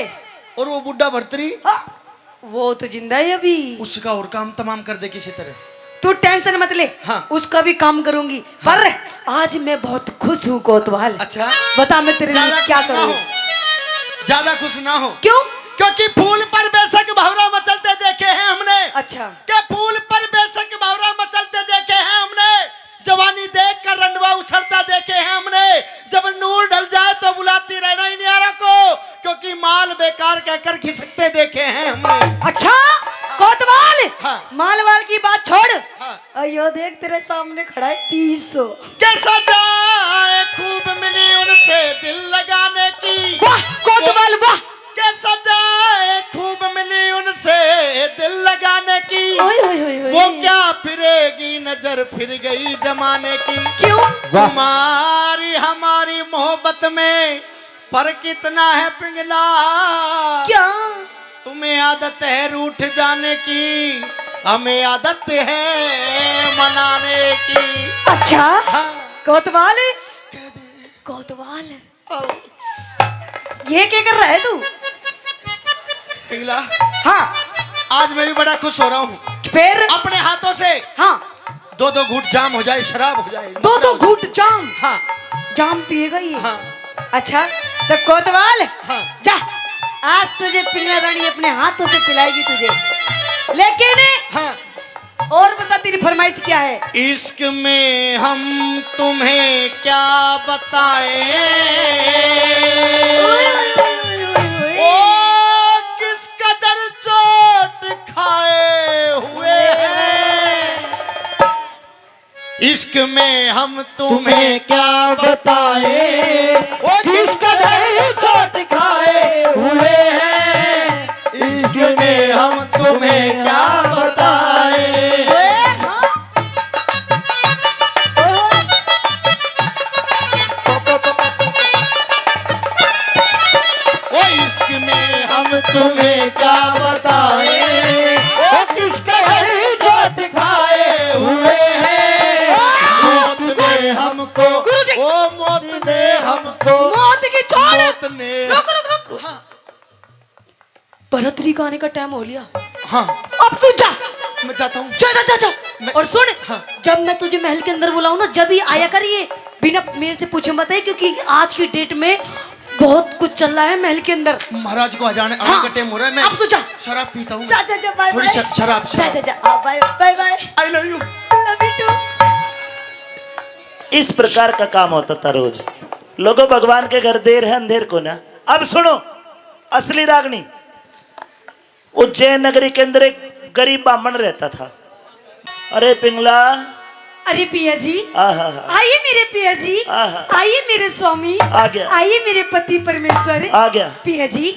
और वो बुड्ढा भर्तरी, वो तो जिंदा है अभी। उसका और काम तमाम कर दे किसी तरह। तू टेंशन मत ले। हाँ। उसका भी काम करूंगी। पर आज मैं बहुत खुश हूँ कोतवाल। अच्छा। बता मैं तेरे लिए ज्यादा क्या खुश ना करूँ। हो, ज्यादा खुश ना हो। क्यों? क्योंकि फूल पर बेशक भंवरा मचलते देखे हैं हमने। अच्छा। के फूल पर बेशक भंवरा मचलते देखे हैं हमने। जवानी देख कर रंडवा उछलता देखे हैं हमने। जब नूर ढल जाए तो बुलाती रहना ही न्यारा को, क्योंकि माल बेकार कहकर खिसकते देखे हैं हमने। अच्छा कोतवाल। हाँ। मालवाल की बात छोड़। हाँ। अयो देख तेरे सामने खड़ा है 200। कैसा जाए खूब मिली उनसे दिल लगाने की। वाह कोतवाल वाह। कैसा जाए खूब मिली उनसे दिल लगाने की। ओए ओए ओए ओए। वो क्या फिरेगी नजर फिर गई जमाने की। क्यों? तुम्हारी हमारी मोहब्बत में पर कितना है पिघला। क्या? तुम्हें आदत है रूठ जाने की, हमें आदत है मनाने की। अच्छा हाँ। कोतवाल, कोतवाल ये क्या कर रहा है तू? पिघला, हाँ। आज मैं भी बड़ा खुश हो रहा हूँ। फिर? अपने हाथों से हाँ। दो घूट जाम हो जाए, शराब हो जाए। दो घूट जाम। हाँ। जाम पिएगा ये? हाँ। अच्छा तो कोतवाल हाँ। जा, आज तुझे पिंगला रानी अपने हाथों से पिलाएगी तुझे। लेकिन हाँ। और बता तेरी फरमाइश क्या है? इश्क में हम तुम्हें क्या बताएं। ओ किस कदर चोट खाए हुए हैं। इश्क में हम तुम्हें क्या बताएं। ओ किस कदर चोट खाए हुए हैं। इश्क में हम तुम्हें क्या बताएं। हाँ? ओ इश्क में हम तुम्हें क्या बताएं। ओ किसका है चोट खाए हुए हैं। मौत ने हमको, गुरुजी। ओ मौत ने हमको। मौत छोड़। मौत ने रुक रुक रुक। हाँ भरतरी का आने का टाइम हो लिया। हाँ अब तू जा मैं जाता हूँ। जा जा जा जा। मैं- और सुन, हाँ। जब मैं तुझे महल के अंदर बुलाऊं ना, जब ही आया करिए, बिना मेरे से पूछे मत आइए, क्योंकि आज की डेट में बहुत कुछ चल रहा है महल के अंदर। महाराज को आने हाँ। का टाइम हो रहा है। मैं अब तू जा। शराब पीता हूँ। जा जा जा, बाय थोड़ी बाय। शराब जा जा जा, bye bye bye. I love you. Love you too. इस प्रकार का काम होता था रोज। लोगों, भगवान के घर देर है अंधेर को ना। अब सुनो असली रागनी। उज्जैन नगरी के अंदर एक गरीब ब्राह्मण रहता था। अरे पिंगला, अरे पिया जी, आहा, आइए मेरे पिया जी, आहा। आइए मेरे स्वामी, आ गया। आइए मेरे पति परमेश्वर। आ गया। पिया जी,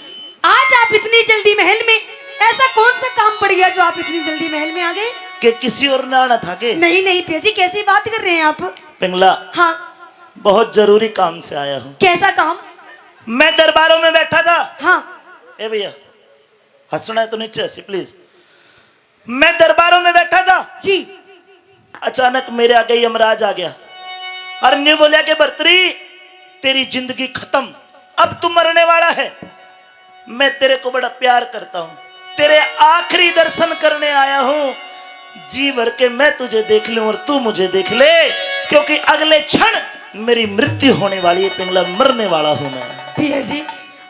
आज आप इतनी जल्दी महल में, ऐसा कौन सा काम पड़ गया जो आप इतनी जल्दी महल में आ गए? कि किसी और ना आना था के? नहीं नहीं पिया जी, कैसी बात कर रहे हैं आप? पिंगला, हाँ, बहुत जरूरी काम से आया हूँ। कैसा काम? मैं दरबारों में बैठा था। हाँ ए भैया, हंसना है तो नीचे हंसी प्लीज। मैं दरबारों में बैठा था, जी। अचानक मेरे आगे यमराज आ गया और न्यू बोलिया कि भर्तरी, तेरी जिंदगी खत्म, अब तू मरने वाला है। मैं तेरे को बड़ा प्यार करता हूं, तेरे आखिरी दर्शन करने आया हूं। जी भर के मैं तुझे देख लूं और तू मुझे देख ले, क्योंकि अगले क्षण मेरी मृत्यु होने वाली है। पिंगला, मरने वाला हूं मैं। पिया जी,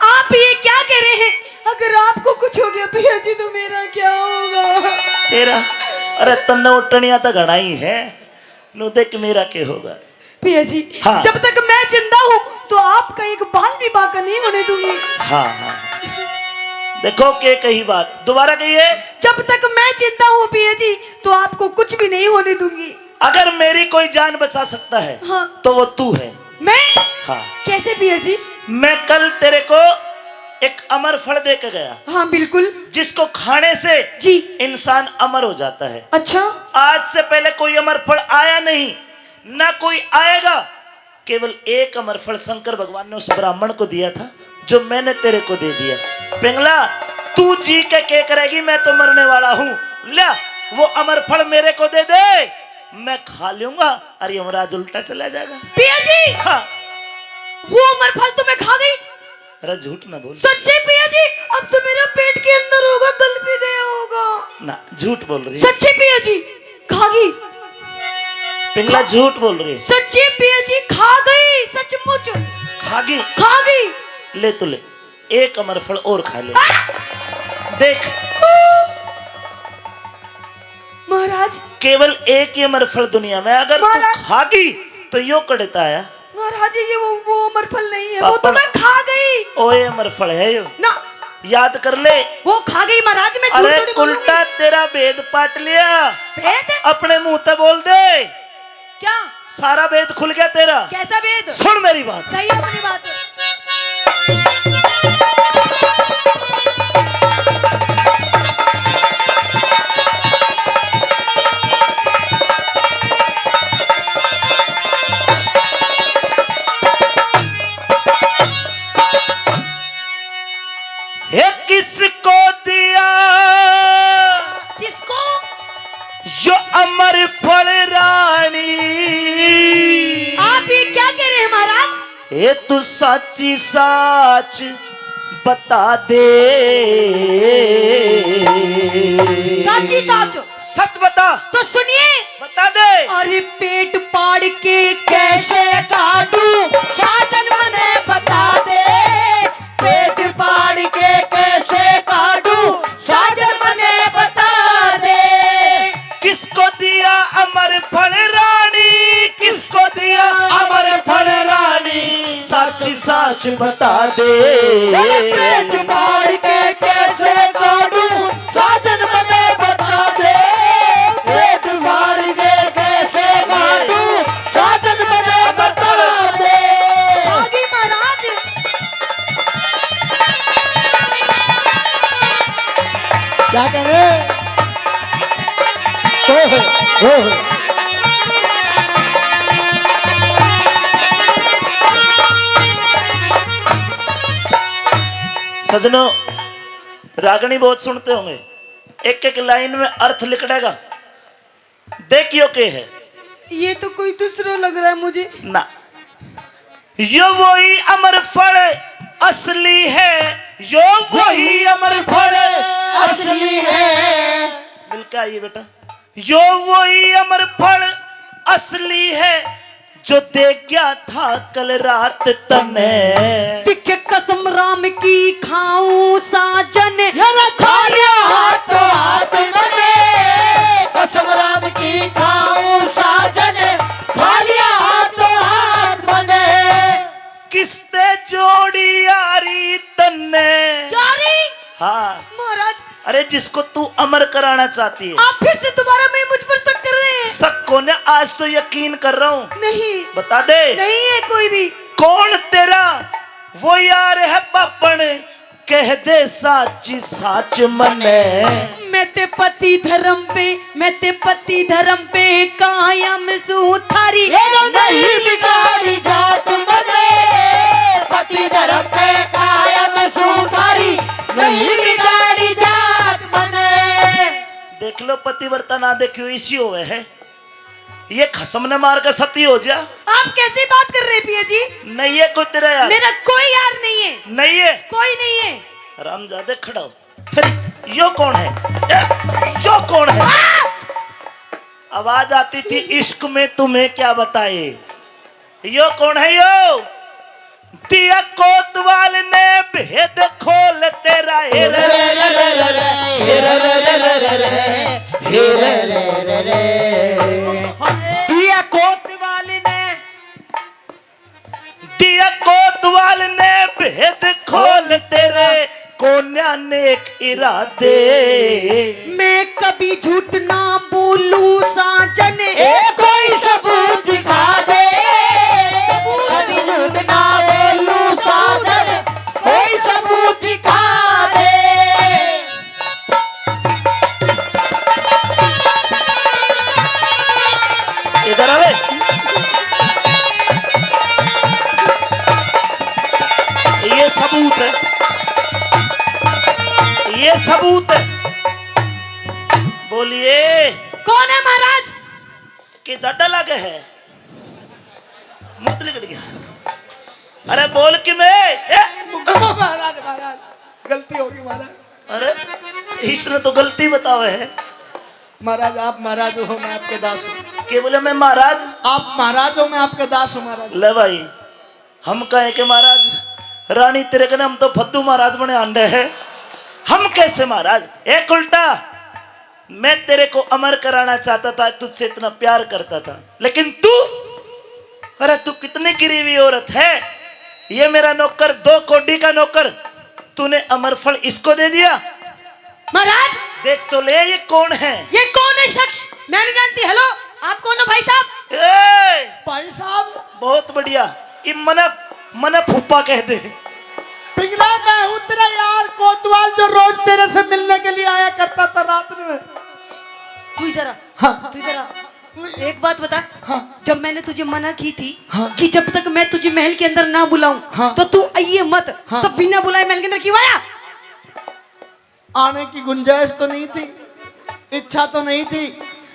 आप ये क्या कह रहे हैं? अगर आपको कुछ हो गया पिया जी, तो मेरा क्या होगा? तेरा, अरे तन्ने उठनिया तो घना ही है, नु देख मेरा क्या होगा। पिया जी, हाँ। जब तक मैं जिंदा हूँ तो आपका एक बाल भी बाका नहीं होने दूंगी। हाँ हाँ, देखो के कही बात दोबारा कहिए। जब तक मैं जिंदा हूँ पिया जी, तो आपको कुछ भी नहीं होने दूंगी। अगर मेरी कोई जान बचा सकता है हाँ। तो वो तू है। मैं? हाँ, कैसे पिया जी? मैं कल तेरे को एक अमर फल दे के गया, हाँ बिल्कुल। जिसको खाने से जी। इंसान अमर हो जाता है। अच्छा। आज से पहले कोई अमर फल आया नहीं, ना कोई आएगा। केवल एक अमर फल शंकर भगवान ने उस ब्राह्मण को दिया था, जो मैंने तेरे को दे दिया। पिंगला, तू जी के क्या करेगी? मैं तो मरने वाला हूँ। ले वो अमर फल मेरे को दे दे, मैं खा लूंगा और यमराज उल्टा चला जाएगा। पिया जी, हाँ। वो अमर फल तो मैं खा गई। अरे झूठ ना बोल। सच्चे पिया जी, अब तो मेरा पेट के अंदर होगा, गल भी गया होगा। ना, झूठ बोल रही है। सच्चे पिया जी, खा गई। पिंगला, झूठ बोल रही है। सच्चे पिया जी, खा गई, सचमुच खागी? खा गई। ले तो ले, एक अमर फल और खा ले। देख, महाराज, केवल एक ही अमर फल दुनिया में, अगर तू महाराज। खागी तो यो कड़ता आया। महाराज जी, ये वो अमर फल नहीं है, वो तो पापा। मैं खा गई ओए अमर फल है यो, ना। याद कर ले। वो खा गई महाराज, मैं झूठ अरे थोड़ी बोलूंगी। उल्टा तेरा भेद पाट लिया, भेद? अपने मुंह से बोल दे, क्या? सारा भेद खुल गया तेरा। कैसा भेद? सुन मेरी बात। सही है अपनी बात। ये किसको दिया किसको? यो अमर फल रानी? आप ये क्या कह रहे हैं महाराज? ये तू साची साच बता दे। साची साच? सच बता। तो सुनिए, बता दे। अरे पेट पाड़ के कैसे काटू, साजन मने बता दे। पेट पाड़ के कैसे काटू, साजन मने बता दे। किसको दिया अमर फल रानी? किसको दिया अमर फल रानी? साची साच बता दे। पेट पाड़ के कैसे काटू, साजन मने बता दे। पेट पाड़ के कैसे काटू, साजन मने बता दे। आगे महाराज। क्या कह रहे? सजनों, रागनी बहुत सुनते होंगे, एक एक लाइन में अर्थ लिखड़ेगा। देखियो के है ये तो कोई दूसरा लग रहा है मुझे। ना, यो वही अमर फल असली है, यो वही अमर फल असली है। मिलकर आइए बेटा। यो वही अमर फल असली है, जो दे गया था कल रात तने। दिखे कसम राम की खाऊं साजन, खाया हाथों हाथ मने, कसम राम की खाऊं साजन, खाया हाथों हाथ मने। किसते जोड़ी यारी तन्ने। यारी हाँ महाराज, अरे जिसको तू अमर कराना चाहती है। आप फिर से दोबारा मैं मुझ पर शक कर रहे हैं? शक को ना, आज तो यकीन कर रहा हूँ। नहीं, बता दे नहीं है कोई भी। कौन तेरा वो यार है पापन, कह दे साची साच मने। मैं ते पति धर्म पे, मैं ते पति धर्म पे कायम सू थारी। नहीं बिगाड़ी जात मने, पति धर्म पे कायम सुधारी, नहीं बिगाड़ी जात मने। देख लो पतिव्रता ना देखियो इसी होवे है। ये खसम ने मार कर सती हो जा। आप कैसी बात कर रहे हैं पिया जी? नहीं है कोई तेरा यार। मेरा कोई यार नहीं है, नहीं है। कोई नहीं है। रामजादे खड़ा हो। फिर यो कौन है? यो कौन है? आवाज आती थी इश्क में तुम्हें क्या बताए। यो कौन है? यो दिया कोतवाल ने भेद खोल तेरा। दिया कोतवाल ने, दिया कोतवाल ने भेद खोल तेरे, कोन्या नेक इरादे। मैं कभी झूठ ना बोलूं साजन, कोई सबूत दिखा दे। कभी झूठ ना बोलूं साजन, कोई सबूत दिखा दे। इधर आवे। ये सबूत है, ये सबूत है। बोलिए कौन है महाराज? कि जड्डा लगे है, मुंह लिकट गया। अरे बोल कि महाराज महाराज गलती होगी महाराज। अरे इसने तो गलती बतावे है। महाराज आप महाराज हो, मैं आपके दास हूँ। के बोले मैं महाराज? आप महाराज हो, मैं आपके दास हूँ महाराज। ले भाई, हम कहे के महाराज रानी तेरे कने हम तो फद्दू महाराज बने अंडे हैं। हम कैसे महाराज? एक उल्टा मैं तेरे को अमर कराना चाहता था, तुझसे इतना प्यार करता था, लेकिन तू, अरे तू कितनी गिरी हुई औरत है। ये मेरा नौकर, 2 कोडी का नौकर, तूने अमर फल इसको दे दिया। महाराज देख तो ले ये कौन है? ये कौन है शख्स? मैं नहीं जानती। हेलो, आप कौन हो भाई साहब? ए, भाई साहब बहुत बढ़िया। ये मना फूफा कह दे। पिघला मैं हूँ तेरा यार कोतवाल, जो रोज तेरे से मिलने के लिए आया करता था रात में। तू इधर आ। हाँ। तू इधर आ। एक बात बता। हाँ। जब मैंने तुझे मना की थी हाँ। कि जब तक मैं तुझे महल के अंदर ना बुलाऊं हाँ। तो तू आइए मत, हाँ। तो बिना बुलाए महल के अंदर क्यों आया? आने की गुंजाइश तो नहीं थी, इच्छा तो नहीं थी,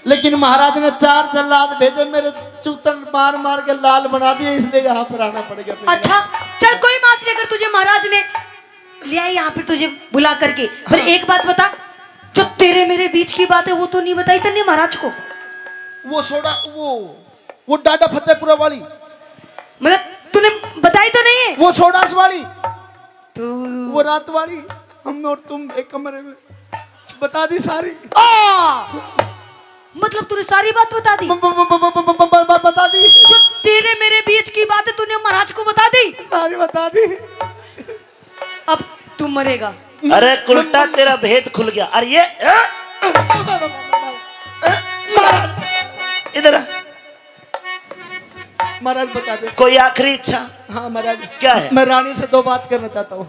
लेकिन महाराज ने 4 जल्लाद भेजे, मेरे चूतन मार मार के लाल बना दिए, इसलिए यहाँ पर आना पड़ गया। अच्छा चल कोई बात नहीं, अगर तुझे महाराज ने लिया यहाँ पे तुझे बुला करके। पर एक बात बता, जो तेरे मेरे बीच की बात है वो तो नहीं बताई तूने महाराज को? वो सोडा, वो डाडा फतेहपुरा वाली, मतलब तूने बताई तो नहीं है? वो सोडास वाली, तू वो रात वाली, हम और तुम एक कमरे में, बता दी सारी। मतलब तूने सारी बात बता दी? बता दी, जो तेरे मेरे बीच की बात है तूने महाराज को बता दी? सारी बता दी। अब तू मरेगा। अरे उल्टा तेरा भेद खुल गया। अरे ये इधर आ। महाराज बता दे। कोई आखिरी इच्छा? हाँ महाराज। क्या है? मैं रानी से 2 बात करना चाहता हूँ।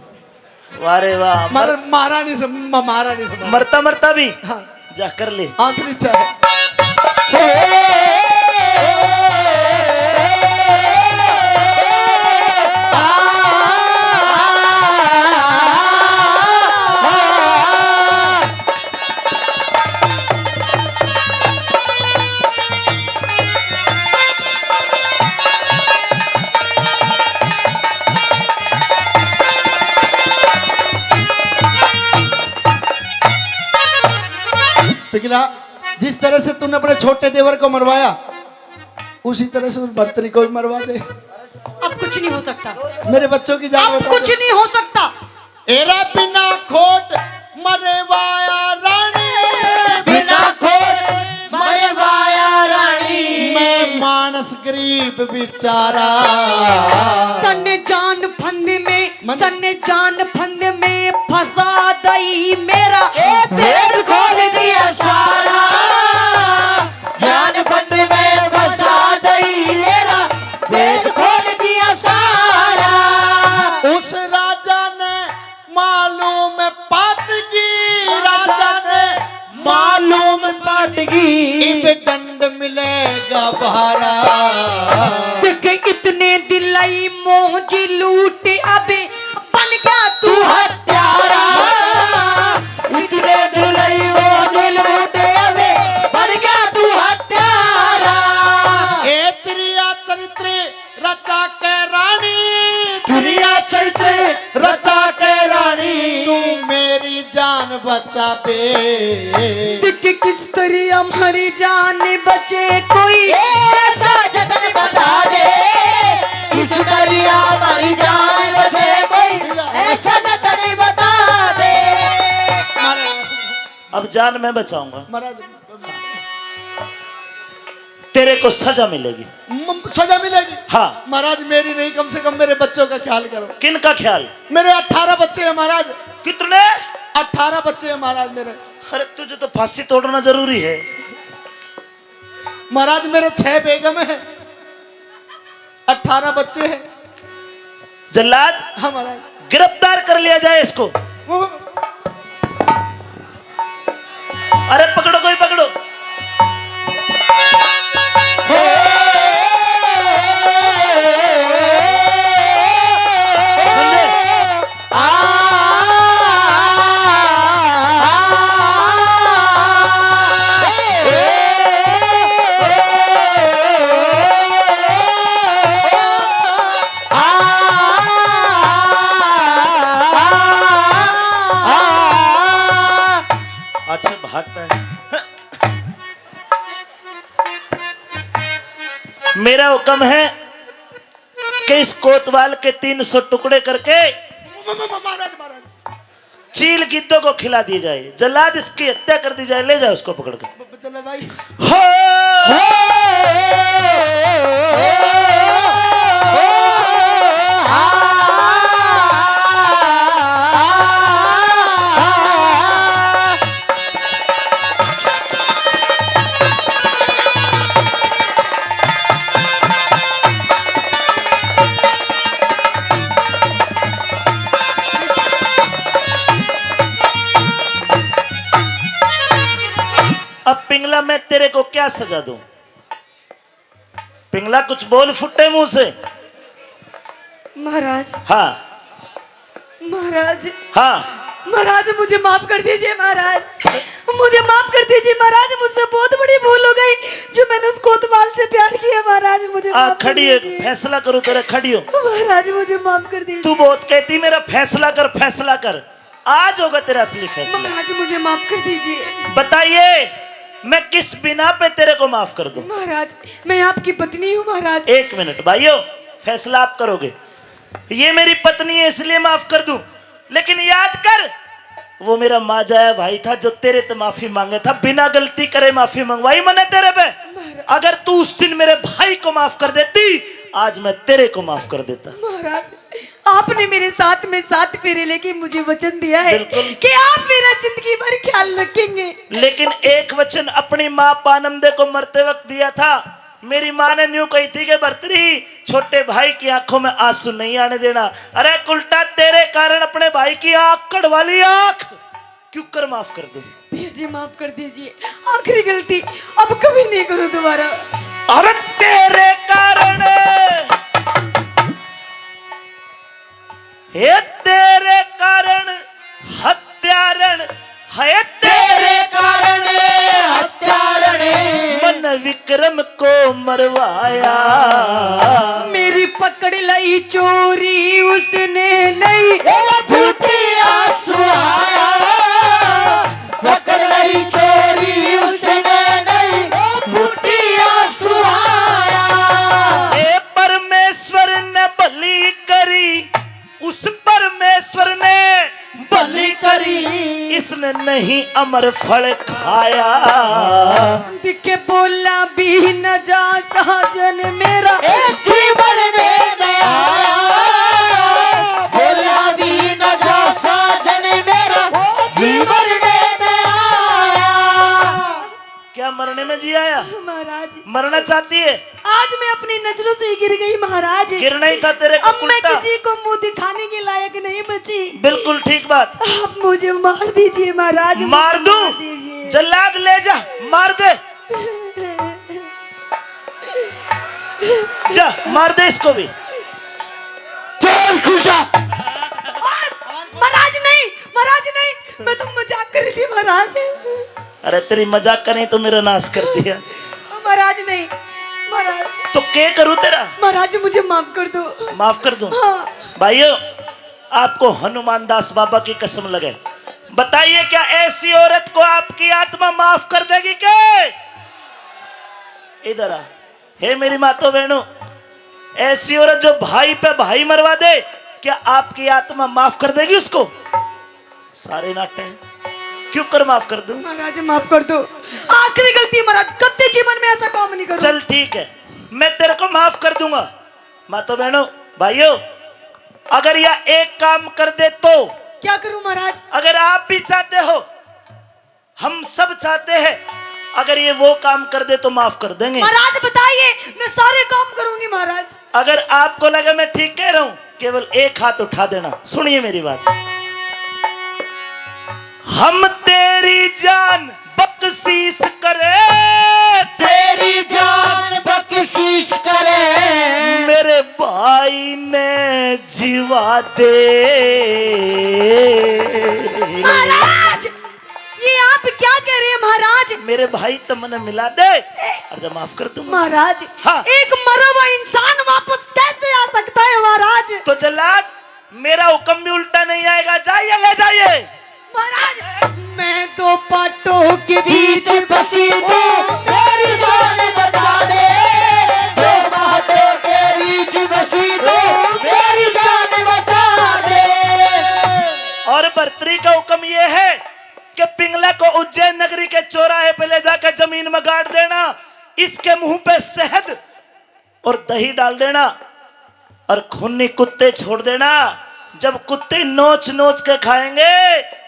वारे वाह, महारानी से, महारानी से। मरता मरता भी हाँ, जा कर ले। आखिरी इच्छा है। पिघला, जिस तरह से तूने अपने छोटे देवर को मरवाया उसी तरह से उस भर्तरी को भी मरवा दे। अब कुछ नहीं हो सकता, मेरे बच्चों की जान अब बचा कुछ दे। नहीं हो सकता। एरा बिना खोट मरवाया रानी, बिना खोट मरवाया रानी, मैं मानस गरीब बेचारा। तन्ने जान फंद में, तन्ने जान फंद में फंसा दई मेरा पेड़ खोल दिया सारा, जान फंद में फंसा दई मेरा पेड़ खोल दिया सारा। उस राजा ने मालूम पाटगी, राजा ने मालूम पाटगी, इब दंड मिलेगा भारा। देखे इतने दिलाई मौज लूट अबे बन गया तू हत्यारा, इतने दुलई वो लूटे अबे बन गया तू हत्यारा। ए त्रिया चरित्र रचा के रानी, दुनिया चरित्र रचा के रानी, तू मेरी जान बचा दे। देखे किस तरह हमारी जान बचे कोई ऐसा जतन बता दे, किस दरिया हमारी जान बचे कोई ऐसा जतन बता दे। अब जान मैं बचाऊंगा, महाराज तेरे को सजा मिलेगी। सजा मिलेगी? हाँ। महाराज मेरी नहीं, कम से कम मेरे बच्चों का ख्याल करो। किन का ख्याल? मेरे 18 बच्चे हैं महाराज। कितने? 18 बच्चे हैं महाराज मेरे। अरे तुझे तो फांसी तोड़ना जरूरी है। महाराज मेरे 6 बेगम है, 18 बच्चे हैं। जल्लाद, हाँ महाराज। गिरफ्तार कर लिया जाए इसको। अरे पकड़ो, कोई पकड़ो। संजय, अच्छा भागता है। मेरा हुक्म है कि इस कोतवाल के 300 टुकड़े करके महाराज महाराज चील गिद्धों को खिला दिए जाए। जल्लाद, इसकी हत्या कर दी जाए। ले जाओ उसको पकड़ के। चलो भाई। हो! अब पिंगला मैं तेरे को क्या सजा दूं? पिंगला कुछ बोल फुट्टे मुंह से। महाराज, हाँ महाराज, हाँ, महाराज मुझे माफ कर दीजिए। महाराज मुझे माफ कर दीजिए। महाराज मुझसे बहुत बड़ी भूल हो गई जो मैंने उस कोतवाल से प्यार किया। महाराज मुझे आ माफ कर खड़ी है, दीजिए। फैसला करो तेरा। खड़ी हो। महाराज मुझे माफ कर दीजिए। तू बहुत कहती मेरा फैसला कर, फैसला कर। आज होगा तेरा असली फैसला। महाराज मुझे माफ कर दीजिए। बताइए मैं किस बिना पे तेरे को माफ कर दूं? महाराज मैं आपकी पत्नी हूँ। महाराज 1 मिनट भाइयों, फैसला आप करोगे। ये मेरी पत्नी है इसलिए माफ कर दूं, लेकिन याद कर वो मेरा माजाया भाई था जो तेरे से माफी मांगे था। बिना गलती करे माफी मंगवाई मैंने तेरे पे। अगर तू उस दिन मेरे भाई को माफ कर देती, आज मैं तेरे को माफ कर देता। महाराज आपने मेरे साथ में 7 फेरे लेके मुझे वचन दिया है बिल्कुल। कि आप मेरा जिंदगी भर ख्याल रखेंगे। लेकिन एक वचन अपनी माँ पानमदे को मरते वक्त दिया था। मेरी माँ ने न्यू कही थी कि भर्तरी छोटे भाई की आंखों में आंसू नहीं आने देना। अरे उल्टा तेरे कारण अपने भाई की आंख, कड़वाली आंख, क्यों कर माफ कर दूं? भैया जी माफ कर दीजिए, आखिरी गलती अब कभी नहीं करूं दोबारा। अरे तेरे कारण, हे तेरे कारण हत्यारण, है तेरे कारण हत्यारण, मन विक्रम को मरवाया। मेरी पकड़ लाई चोरी उसने नहीं, फूटी आंसू आया, पकड़ ली चोरी नहीं अमर फल खाया। दिखे बोला भी न जा साजन मेरा जीवन देने आया, बोला भी न जा साजन मेरा जीवन देने आया। क्या मरने में जी आया? महाराज मरना चाहती है? आज मैं अपनी नजरों से गिर गई महाराज। गिरना ही था तेरे को अब मैं उल्टा। किसी को मुंह दिखाने के लायक नहीं बची। बिल्कुल ठीक बात। आप मुझे मार दीजिए महाराज, मुझे मार दूं? मार दीजिए। जल्लाद ले जा, मार दे, जा मार दे इसको भी। चल खुशा। महाराज नहीं, महाराज नहीं, मैं तो मजाक कर रही थी महाराज। अरे तेरी मजाक का नहीं तो मेरा नाश कर दिया। महाराज नहीं, महाराज, तो क्या करूं तेरा? महाराज मुझे माफ कर दो। माफ कर दूं? हाँ। भाइयों, आपको हनुमान दास बाबा की कसम लगे, बताइए क्या ऐसी औरत को आपकी आत्मा माफ कर देगी क्या? इधर आ, हे मेरी मातो बहनों, ऐसी औरत जो भाई पे भाई मरवा दे, क्या आपकी आत्मा माफ कर देगी उसको? सारे नाटे हैं। क्यों कर माफ कर दूं? महाराज माफ कर दो, आखिरी गलती महाराज, कभी जीवन में ऐसा काम नहीं करूं। चल ठीक है, मैं तेरे को माफ कर दूंगा। मातो बहनों, भाइयों, अगर यह एक काम कर दे तो क्या करूं महाराज? अगर आप भी चाहते हो, हम सब चाहते हैं, अगर ये वो काम कर दे तो माफ कर देंगे। महाराज बताइए, मैं सारे काम करूंगी महाराज। अगर आपको लगे मैं ठीक कह रहा हूं, केवल एक हाथ उठा देना। सुनिए मेरी बात। हम तेरी जान बख्शीश करे, तेरी जान बख्शीश करे, मेरे भाई ने जीवा दे। महाराज ये आप क्या कह रहे हैं महाराज? मेरे भाई तो मन मिला दे और जब माफ कर दूंगा। महाराज हाँ। एक मरा हुआ इंसान वापस कैसे आ सकता है महाराज? तो जल्लाद, मेरा हुक्म भी उल्टा नहीं आएगा, जाइए ले जाइए। महाराज मैं तो पट्टों के बीच बीच फंसी तू मेरी जान बचा दे, दो बातों के बीच फंसी तू मेरी जान बचा दे। और बर्तरी का हुक्म यह है कि पिंगला को उज्जैन नगरी के चौराहे पे ले जाकर जमीन में गाड़ देना, इसके मुंह पे शहद और दही डाल देना और खूनी कुत्ते छोड़ देना। जब कुत्ते नोच नोच के खाएंगे,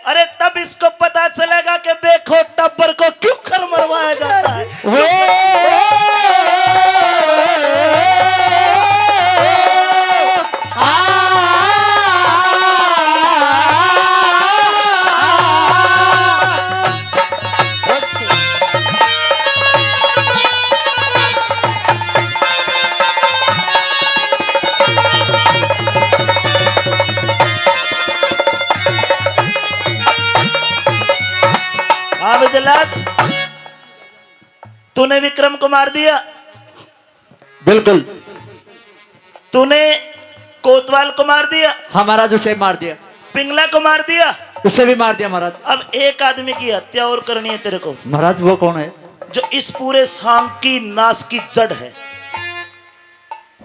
अरे तब इसको पता चलेगा कि बेखो टब्बर को क्यों कर मरवाया जाता है। हाँ बे जल्लाद, तूने विक्रम को मार दिया, बिल्कुल। तूने कोतवाल को मार दिया, हाँ महाराज, उसे मार दिया, पिंगला को मार दिया, उसे भी मार दिया महाराज। अब एक आदमी की हत्या और करनी है तेरे को, महाराज वो कौन है? जो इस पूरे सांप की नाश की जड़ है।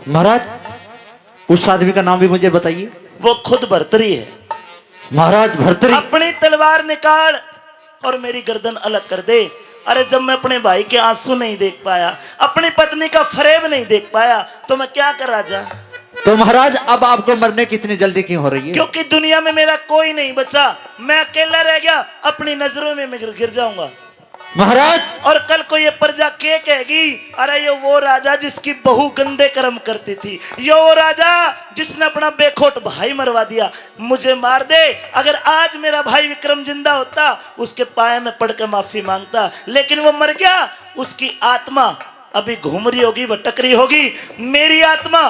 महाराज उस आदमी का नाम भी मुझे बताइए। वो खुद भर्तरी है। महाराज भर्तरी? अपनी तलवार निकाल और मेरी गर्दन अलग कर दे। अरे जब मैं अपने भाई के आंसू नहीं देख पाया, अपनी पत्नी का फरेब नहीं देख पाया, तो मैं क्या कर राजा? तो महाराज अब आपको मरने की इतनी जल्दी क्यों हो रही है? क्योंकि दुनिया में मेरा कोई नहीं बचा, मैं अकेला रह गया, अपनी नजरों में मैं गिर जाऊंगा। महाराज और कल को ये प्रजा के कहेगी, अरे ये वो राजा जिसकी बहू गंदे कर्म करती थी, ये वो राजा जिसने अपना बेखोट भाई मरवा दिया, मुझे मार दे। अगर आज मेरा भाई विक्रम जिंदा होता, उसके पाए में पड़ के माफी मांगता, लेकिन वो मर गया। उसकी आत्मा अभी घूम रही होगी, भटक रही होगी, मेरी आत्मा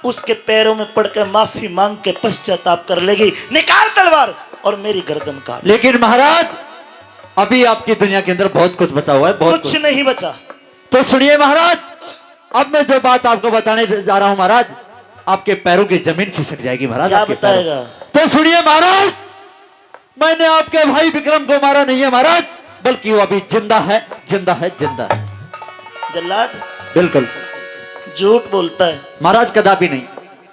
उसके पैरों में पड़ के माफी मांग के पश्चाताप कर लेगी। निकाल तलवार और मेरी गर्दन काट। लेकिन महाराज अभी आपकी दुनिया के अंदर बहुत कुछ बचा हुआ है, बहुत कुछ नहीं बचा। तो सुनिए महाराज, अब मैं जो बात आपको बताने जा रहा हूं महाराज, आपके पैरों की जमीन खिसक जाएगी महाराज। क्या आपके बताएगा? पैरों। तो सुनिए महाराज, मैंने आपके भाई विक्रम को मारा नहीं है महाराज, बल्कि वो अभी जिंदा है, जिंदा है, जिंदा है। जल्लाद बिल्कुल झूठ बोलता है महाराज, कदापि नहीं।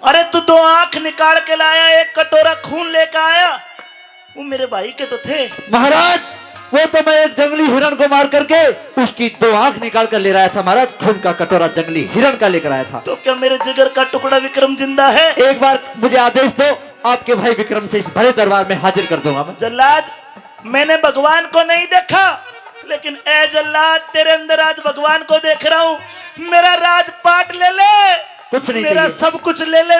अरे तू दो आंख निकाल के लाया, एक कटोरा खून लेकर आया, वो मेरे भाई के तो थे। महाराज वो तो मैं एक जंगली हिरण को मार करके उसकी 2 आंख निकाल कर ले रहा था महाराज। खून का कटोरा जंगली हिरण का लेकर आया था। तो क्या मेरे जिगर का टुकड़ा विक्रम जिंदा है? एक बार मुझे आदेश दो, आपके भाई विक्रम से इस भरे दरबार में हाजिर कर दूंगा मैं। जल्लाद, मैंने भगवान को नहीं देखा, लेकिन ए जल्लाद तेरे अंदर आज भगवान को देख रहा हूँ। मेरा राजपाट ले ले, कुछ नहीं मेरा चाहिए। सब कुछ ले ले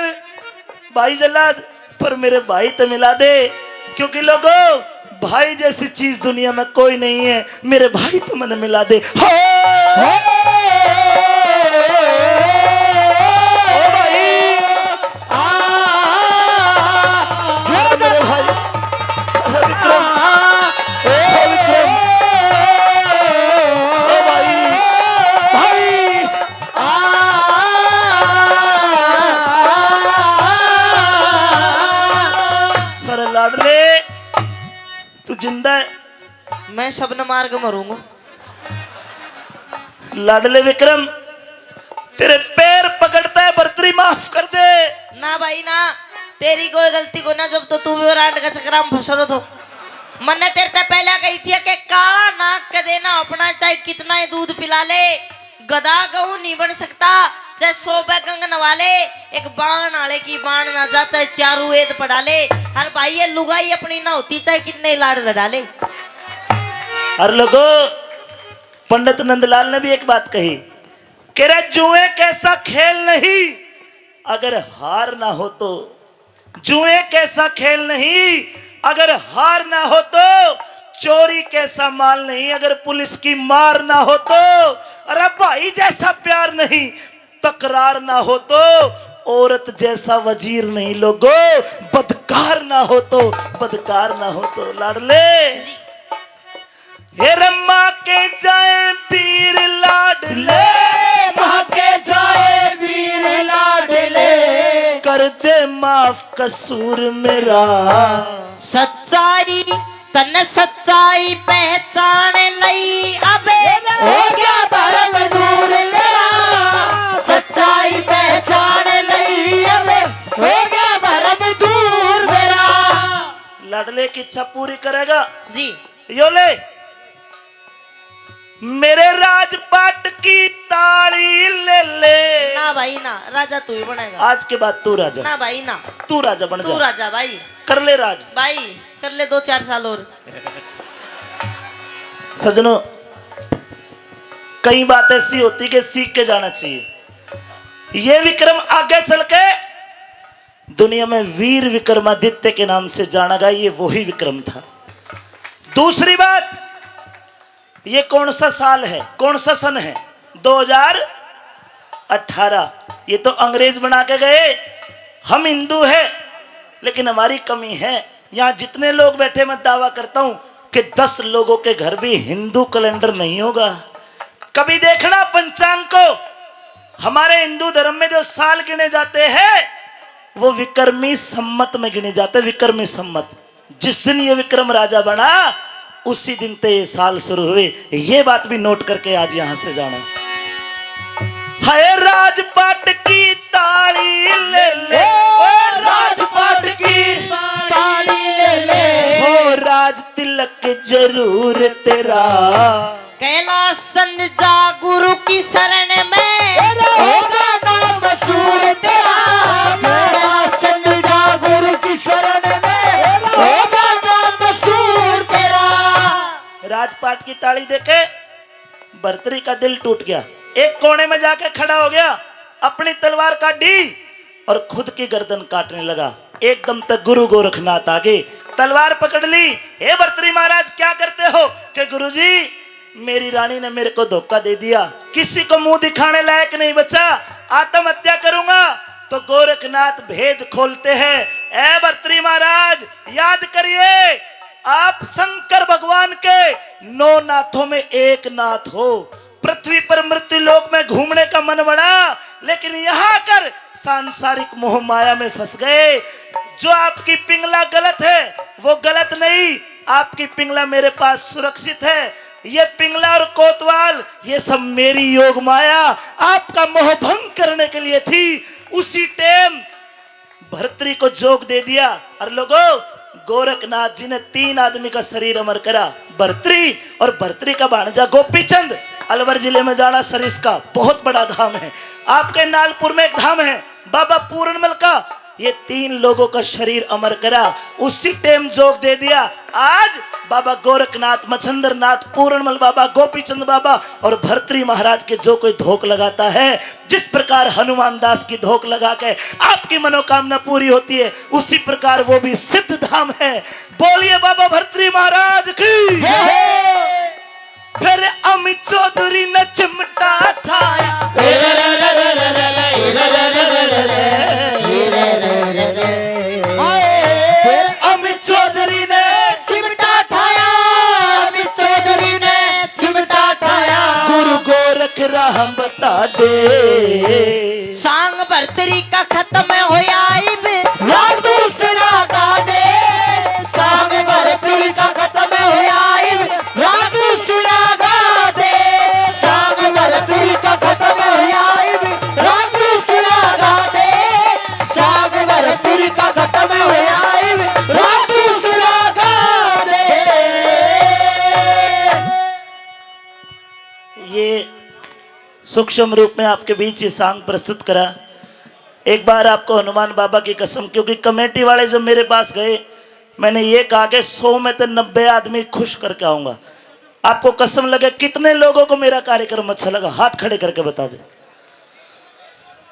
भाई जल्लाद, पर मेरे भाई तो मिला दे, क्योंकि लोगों भाई जैसी चीज दुनिया में कोई नहीं है। मेरे भाई तो मैंने मिला दे। हो! ओ भाई! मेरे भाई! अरे विक्रम! ओ विक्रम! ओ भाई! भाई! अरे लाडले, तू जिंदा है? मैं शबनम मार के मरूंगा। लाडले विक्रम, तेरे पैर पकड़ता है, बर्तरी माफ कर दे। ना भाई ना, तेरी कोई गलती को ना, जब तो तू भी रांड का चक्कर में फंस रहा तो मैंने तेरे से पहले कही थी कि काला नाक के देना अपना, चाहे कितना ही दूध पिला ले, गधा गऊ नहीं बन सकता। चाहे 100 कंग नवा ले, एक बाण आले की बाण ना जा, चाहे 4 वेद पढ़ा ले। अरे भाई ये लुगाई अपनी ना होती, चाहे कितने लाड़ लड़ा ले। हर लोगों, पंडित नंदलाल ने भी एक बात कही, कह रहे जुए कैसा खेल नहीं अगर हार ना हो तो। जुए कैसा खेल नहीं अगर हार ना हो तो। चोरी कैसा माल नहीं अगर पुलिस की मार ना हो तो। अरे भाई जैसा प्यार नहीं तकरार ना हो तो। औरत जैसा वजीर नहीं लोगो, बदकार ना हो तो, बदकार ना हो तो। लाडले हे रम्मा के जाए वीर लाडले, माँ के जाए वीर लाडले, कर दे माफ कसूर मेरा। सच्चाई तन सच्चाई पहचान लई, अबे हो गया भरम दूर मेरा। सच्चाई पहचान लई, अबे हो गया भरम दूर मेरा। लाडले की इच्छा पूरी करेगा? जी। यो ले मेरे राजपाट की ताली ले ले। ना भाई ना, राजा तू ही बनेगा। आज के बाद तू राजा। ना भाई ना, तू राजा बन तू जा। राजा भाई। कर ले राज भाई कर ले 2-4 साल और। सजनों, कई बात ऐसी होती कि सीख के जाना चाहिए। ये विक्रम आगे चल के दुनिया में वीर विक्रमादित्य के नाम से जाना गया। ये वही विक्रम था। दूसरी बात, ये कौन सा साल है, कौन सा सन है? 2018। ये तो अंग्रेज बना के गए। हम हिंदू हैं, लेकिन हमारी कमी है। यहाँ जितने लोग बैठे, मैं दावा करता हूं कि 10 लोगों के घर भी हिंदू कैलेंडर नहीं होगा। कभी देखना पंचांग को, हमारे हिंदू धर्म में जो साल गिने जाते हैं वो विक्रमी सम्मत में गिने जाते हैं। विक्रमी सम्मत, जिस दिन ये विक्रम राजा बना उसी दिन से ये साल शुरू हुए। ये बात भी नोट करके आज यहां से जाना। हाय राजपाट की ताली ले ले, राजपाट की ताली ले ले, हो राज तिलक जरूर तेरा। कैलाश जा गुरु की शरण में, होगा नाम मशहूर तेरा। कैलाश जा गुरु की शरण में, होगा नाम मशहूर तेरा। राजपाट की ताली देके भर्तरी का दिल टूट गया। एक कोने में जाके खड़ा हो गया, अपनी तलवार काटी और खुद की गर्दन काटने लगा। एकदम तक गुरु गोरखनाथ आगे तलवार पकड़ ली। हे भर्तरी महाराज क्या करते हो? कि गुरुजी मेरी रानी ने मेरे को धोखा दे दिया, किसी को मुंह दिखाने लायक नहीं बचा, आत्महत्या करूंगा। तो गोरखनाथ भेद खोलते हैं। ए भर्तरी महाराज याद करिए, आप शंकर भगवान के 9 नाथों में एक नाथ हो। पृथ्वी पर मृत्यु लोक में घूमने का मन बना, लेकिन यहाँ आकर सांसारिक मोह माया में फंस गए। जो आपकी पिंगला गलत है वो गलत नहीं, आपकी पिंगला मेरे पास सुरक्षित है। ये पिंगला और कोतवाल ये सब मेरी योग माया आपका मोह भंग करने के लिए थी। उसी टाइम भर्तरी को जोग दे दिया। और लोगों गोरखनाथ जी ने 3 आदमी का शरीर अमर करा, भर्तरी और भर्तरी का भांजा गोपीचंद। अलवर जिले में जाना सरिस का बहुत बड़ा धाम है। आपके नालपुर में एक धाम है बाबा पूर्णमल का। ये 3 लोगों का शरीर अमर करा, उसी टाइम जोग दे दिया। आज बाबा गोरखनाथ, मच्छंद्रनाथ, पूर्णमल बाबा, गोपीचंद बाबा और भर्तरी महाराज के जो कोई धोख लगाता है, जिस प्रकार हनुमान दास की धोख लगा के आपकी मनोकामना पूरी होती है, उसी प्रकार वो भी सिद्ध धाम है। बोलिए बाबा भर्तरी महाराज की। फिर अमित चौधरी ने चिमटा ठाया, अमित चौधरी ने चिमटा ठाया, अमित चौधरी ने चिमटा ठाया। गुरु गोरख राह बता दे, सांग भर्तरी का खत्म होया राग दूसरा गा दे। सांग भर्तरी का खत्म होया राग दूसरा गा दे। सांग भर्तरी का खत्म होया राग दूसरा गा दे। सांग भर्तरी का खत्म होया राग दूसरा गा दे। ये सूक्ष्म रूप में आपके बीच ये सांग प्रस्तुत करा। एक बार आपको हनुमान बाबा की कसम, क्योंकि कमेटी वाले जब मेरे पास गए, मैंने ये कहा कि 100 में तो 90 आदमी खुश करके आऊंगा। आपको कसम लगे कितने लोगों को मेरा कार्यक्रम अच्छा लगा, हाथ खड़े करके बता दे।